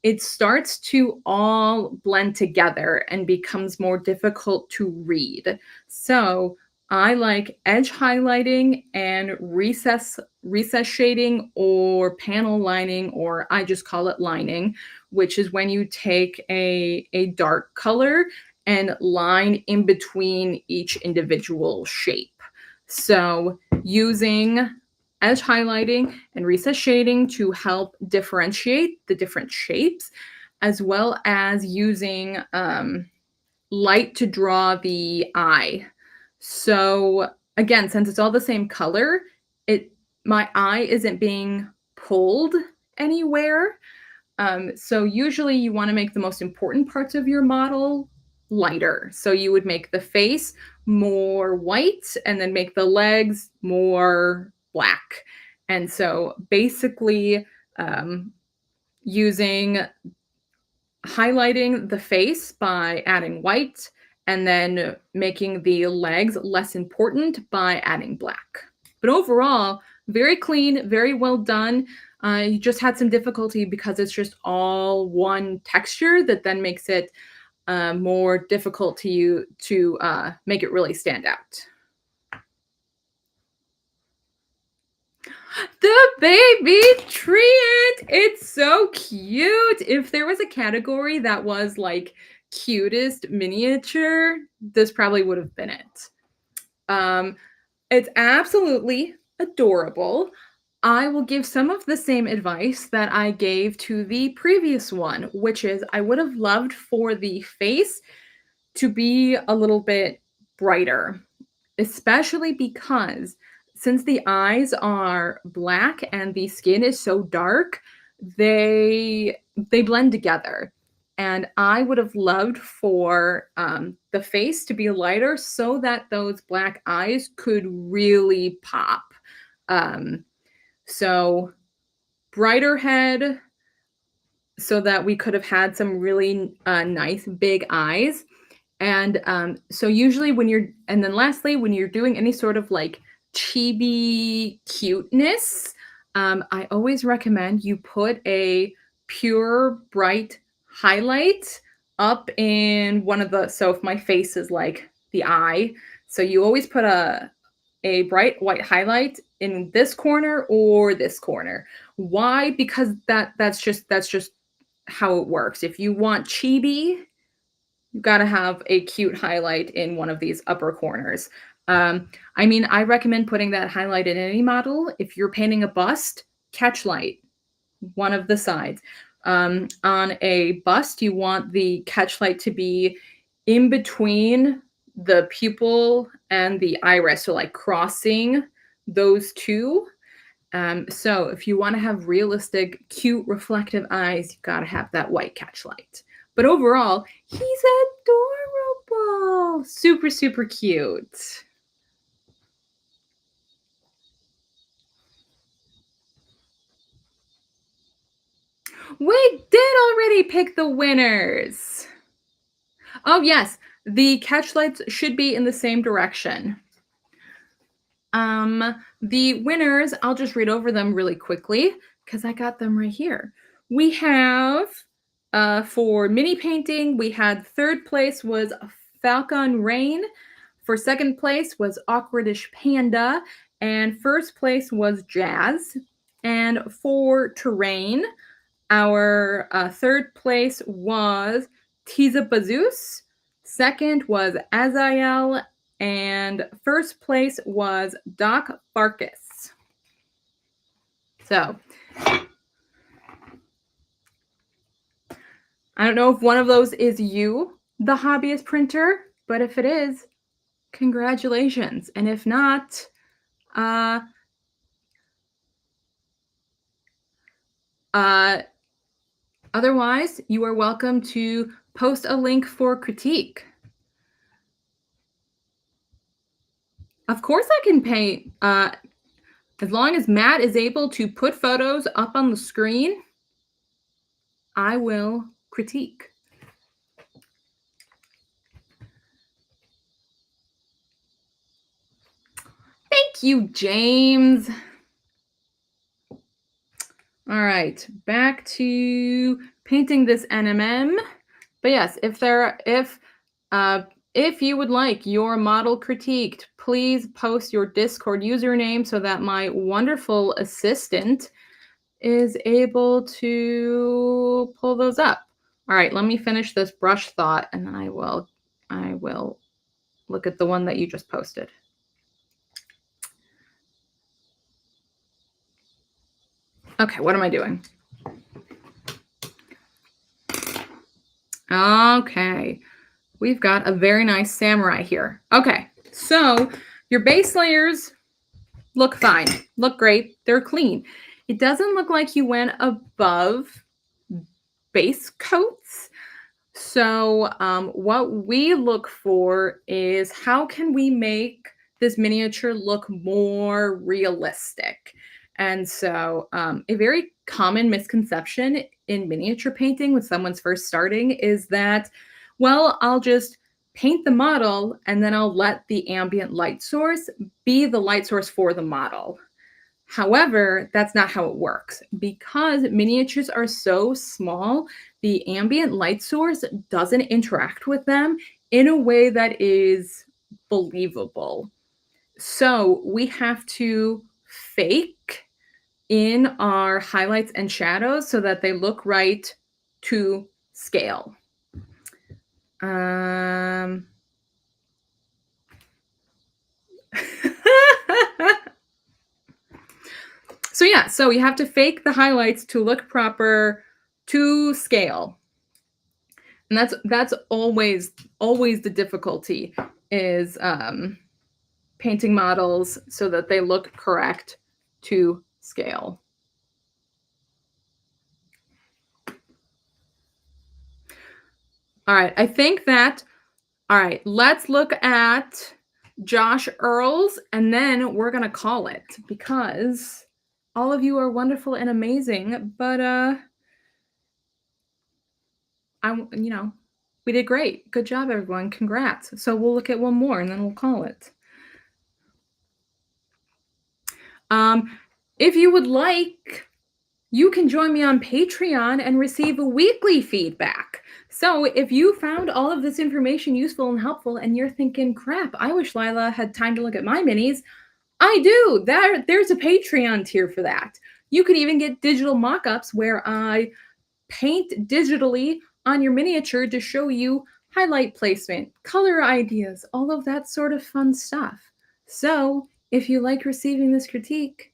it starts to all blend together and becomes more difficult to read. So I like edge highlighting and recess shading or panel lining, or I just call it lining, which is when you take a dark color and line in between each individual shape. So using edge highlighting and recess shading to help differentiate the different shapes, as well as using light to draw the eye. So again, since it's all the same color, my eye isn't being pulled anywhere. So usually you want to make the most important parts of your model lighter. So you would make the face more white and then make the legs more black. And so basically using highlighting the face by adding white and then making the legs less important by adding black. But overall, very clean, very well done. You just had some difficulty because it's just all one texture that then makes it more difficult to make it really stand out. The baby treant! It's so cute! If there was a category that was like cutest miniature, this probably would have been it. It's absolutely adorable. I will give some of the same advice that I gave to the previous one, which is I would have loved for the face to be a little bit brighter, especially because since the eyes are black and the skin is so dark, they blend together. And I would have loved for the face to be lighter so that those black eyes could really pop. So brighter head so that we could have had some really nice big eyes. And so usually and then lastly, when you're doing any sort of like chibi cuteness, I always recommend you put a pure bright highlight up in one of so if my face is like the eye, so you always put a bright white highlight in this corner or this corner. Why? Because that's just how it works. If you want chibi, you got to have a cute highlight in one of these upper corners. I mean, I recommend putting that highlight in any model. If you're painting a bust, catch light, one of the sides. On a bust, you want the catch light to be in between the pupil and the iris, so like crossing those two. So if you want to have realistic, cute, reflective eyes, you've got to have that white catchlight. But overall, he's adorable. Super, super cute. We did already pick the winners. Oh, yes. The catchlights should be in the same direction. The winners, I'll just read over them really quickly because I got them right here. We have, for mini painting, we had third place was Falcon Rain. For second place was Awkwardish Panda. And first place was Jazz. And for terrain, our third place was Tiza Bazus. Second was Azael. And first place was Doc Farkas. So, I don't know if one of those is you, the hobbyist printer, but if it is, congratulations. And if not, otherwise, you are welcome to post a link for critique. Of course I can paint. As long as Matt is able to put photos up on the screen, I will critique. Thank you, James. All right, back to painting this NMM. But yes, if you would like your model critiqued, please post your Discord username so that my wonderful assistant is able to pull those up. All right, let me finish this brush thought and then I will look at the one that you just posted. Okay, what am I doing? Okay, we've got a very nice samurai here. Okay, so your base layers look fine, look great, they're clean. It doesn't look like you went above base coats. So what we look for is how can we make this miniature look more realistic? And so a very common misconception in miniature painting when someone's first starting is that, well, I'll just paint the model and then I'll let the ambient light source be the light source for the model. However, that's not how it works. Because miniatures are so small, the ambient light source doesn't interact with them in a way that is believable. So we have to fake in our highlights and shadows so that they look right to scale. So yeah, so you have to fake the highlights to look proper to scale. And that's always the difficulty is painting models so that they look correct to scale. All right, I think that, all right, let's look at Josh Earls and then we're going to call it because all of you are wonderful and amazing, but we did great. Good job, everyone. Congrats. So we'll look at one more and then we'll call it. If you would like, you can join me on Patreon and receive weekly feedback. So if you found all of this information useful and helpful and you're thinking, crap, I wish Lyla had time to look at my minis, I do. There's a Patreon tier for that. You could even get digital mock-ups where I paint digitally on your miniature to show you highlight placement, color ideas, all of that sort of fun stuff. So if you like receiving this critique,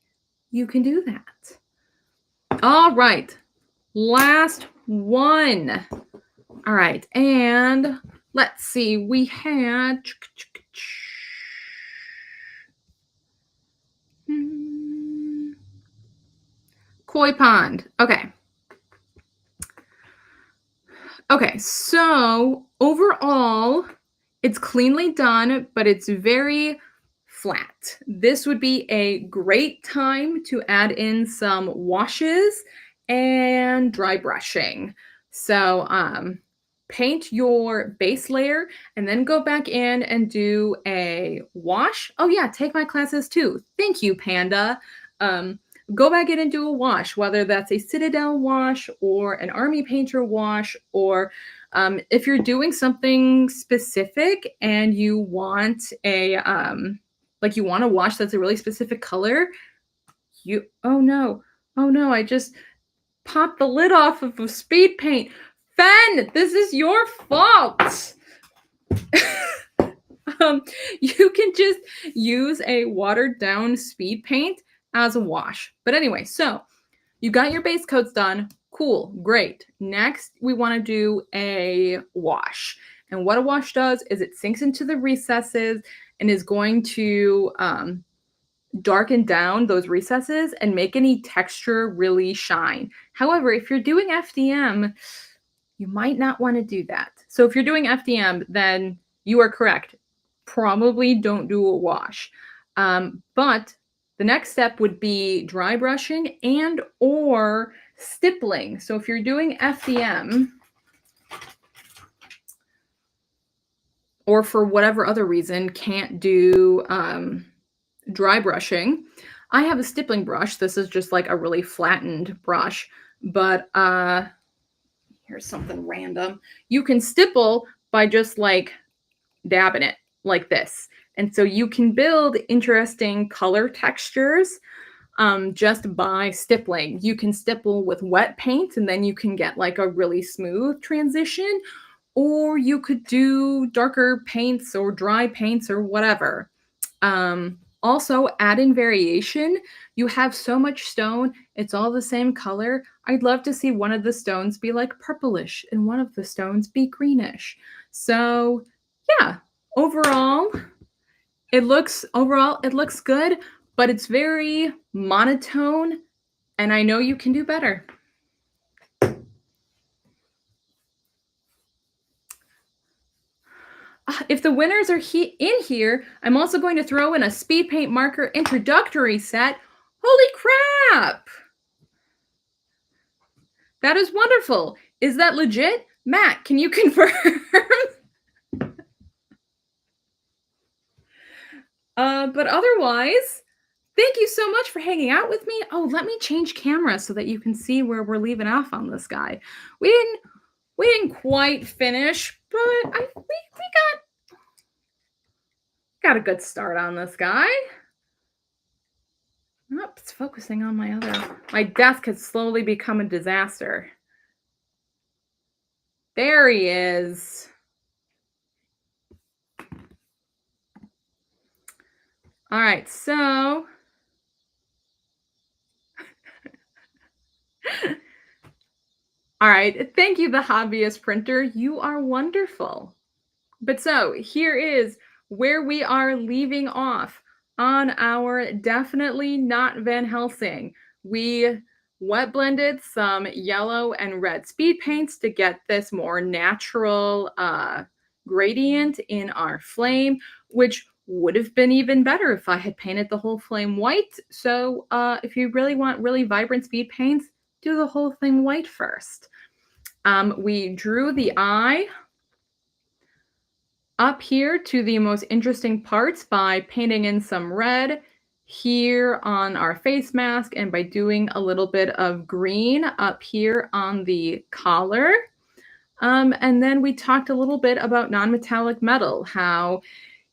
you can do that. All right, last one. All right, and let's see, we had Koi Pond. Okay. Okay, so overall, it's cleanly done, but it's very flat. This would be a great time to add in some washes and dry brushing. So paint your base layer and then go back in and do a wash. Oh yeah, take my classes too. Thank you, Panda. Go back in and do a wash, whether that's a Citadel wash or an Army Painter wash, or if you're doing something specific and you want a like you want a wash that's a really specific color, oh no, I just popped the lid off of a speed paint. Fen, this is your fault. You can just use a watered down speed paint as a wash. But anyway, so you got your base coats done. Cool, great. Next, we want to do a wash. And what a wash does is it sinks into the recesses and is going to darken down those recesses and make any texture really shine. However, if you're doing FDM, you might not want to do that. So if you're doing FDM, then you are correct. Probably don't do a wash. But the next step would be dry brushing and or stippling. So if you're doing FDM, or for whatever other reason can't do dry brushing, I have a stippling brush. This is just like a really flattened brush, but here's something random. You can stipple by just like dabbing it like this. And so you can build interesting color textures just by stippling. You can stipple with wet paint and then you can get like a really smooth transition, or you could do darker paints or dry paints or whatever. Also, add in variation. You have so much stone, it's all the same color. I'd love to see one of the stones be like purplish and one of the stones be greenish. So yeah, overall it looks good, but it's very monotone, and I know you can do better. If the winners are in here, I'm also going to throw in a speed paint marker introductory set. Holy crap! That is wonderful. Is that legit? Matt, can you confirm? But otherwise, thank you so much for hanging out with me. Oh, let me change camera so that you can see where we're leaving off on this guy. We didn't quite finish, but we got a good start on this guy. Oh, it's focusing on my desk has slowly become a disaster. There he is. All right, so all right, thank you, the hobbyist printer. You are wonderful. But so here is where we are leaving off on our Definitely Not Van Helsing. We wet blended some yellow and red speed paints to get this more natural gradient in our flame, which would have been even better if I had painted the whole flame white. So if you really want really vibrant speed paints, do the whole thing white first. We drew the eye up here to the most interesting parts by painting in some red here on our face mask and by doing a little bit of green up here on the collar. And then we talked a little bit about non-metallic metal, how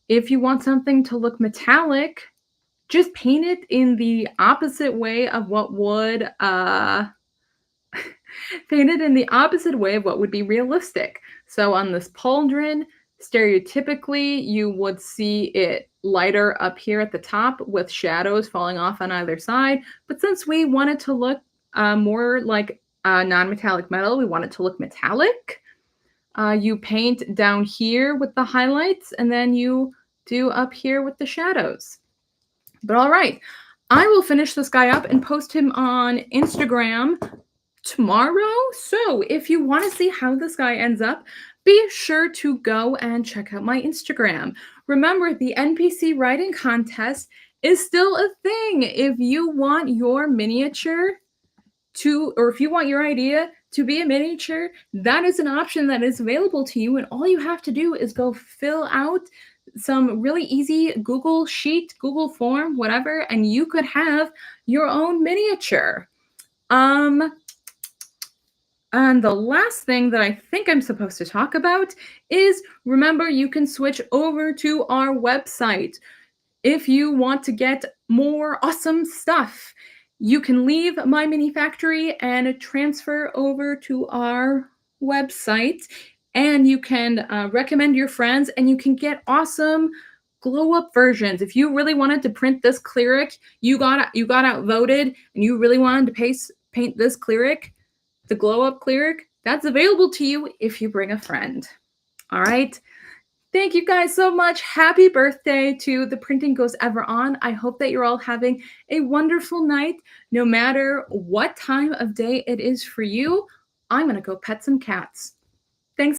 if you want something to look metallic, just paint it in the opposite way of what would paint it in the opposite way of what would be realistic. So on this pauldron, stereotypically, you would see it lighter up here at the top with shadows falling off on either side. But since we want it to look more like non-metallic metal, we want it to look metallic. You paint down here with the highlights, and then you do up here with the shadows. But all right, I will finish this guy up and post him on Instagram tomorrow. So if you want to see how this guy ends up, be sure to go and check out my Instagram. Remember, the NPC writing contest is still a thing. If you want your miniature to, or if you want your idea to be a miniature, that is an option that is available to you. And all you have to do is go fill out some really easy Google Sheet, Google form, whatever, and you could have your own miniature. And the last thing that I think I'm supposed to talk about is, remember, you can switch over to our website. If you want to get more awesome stuff, you can leave My Mini Factory and transfer over to our website, and you can recommend your friends, and you can get awesome glow up versions. If you really wanted to print this cleric, you got outvoted, and you really wanted to paint this cleric, the glow up cleric, that's available to you if you bring a friend. All right. Thank you guys so much. Happy birthday to The Printing Goes Ever On. I hope that you're all having a wonderful night, no matter what time of day it is for you. I'm going to go pet some cats.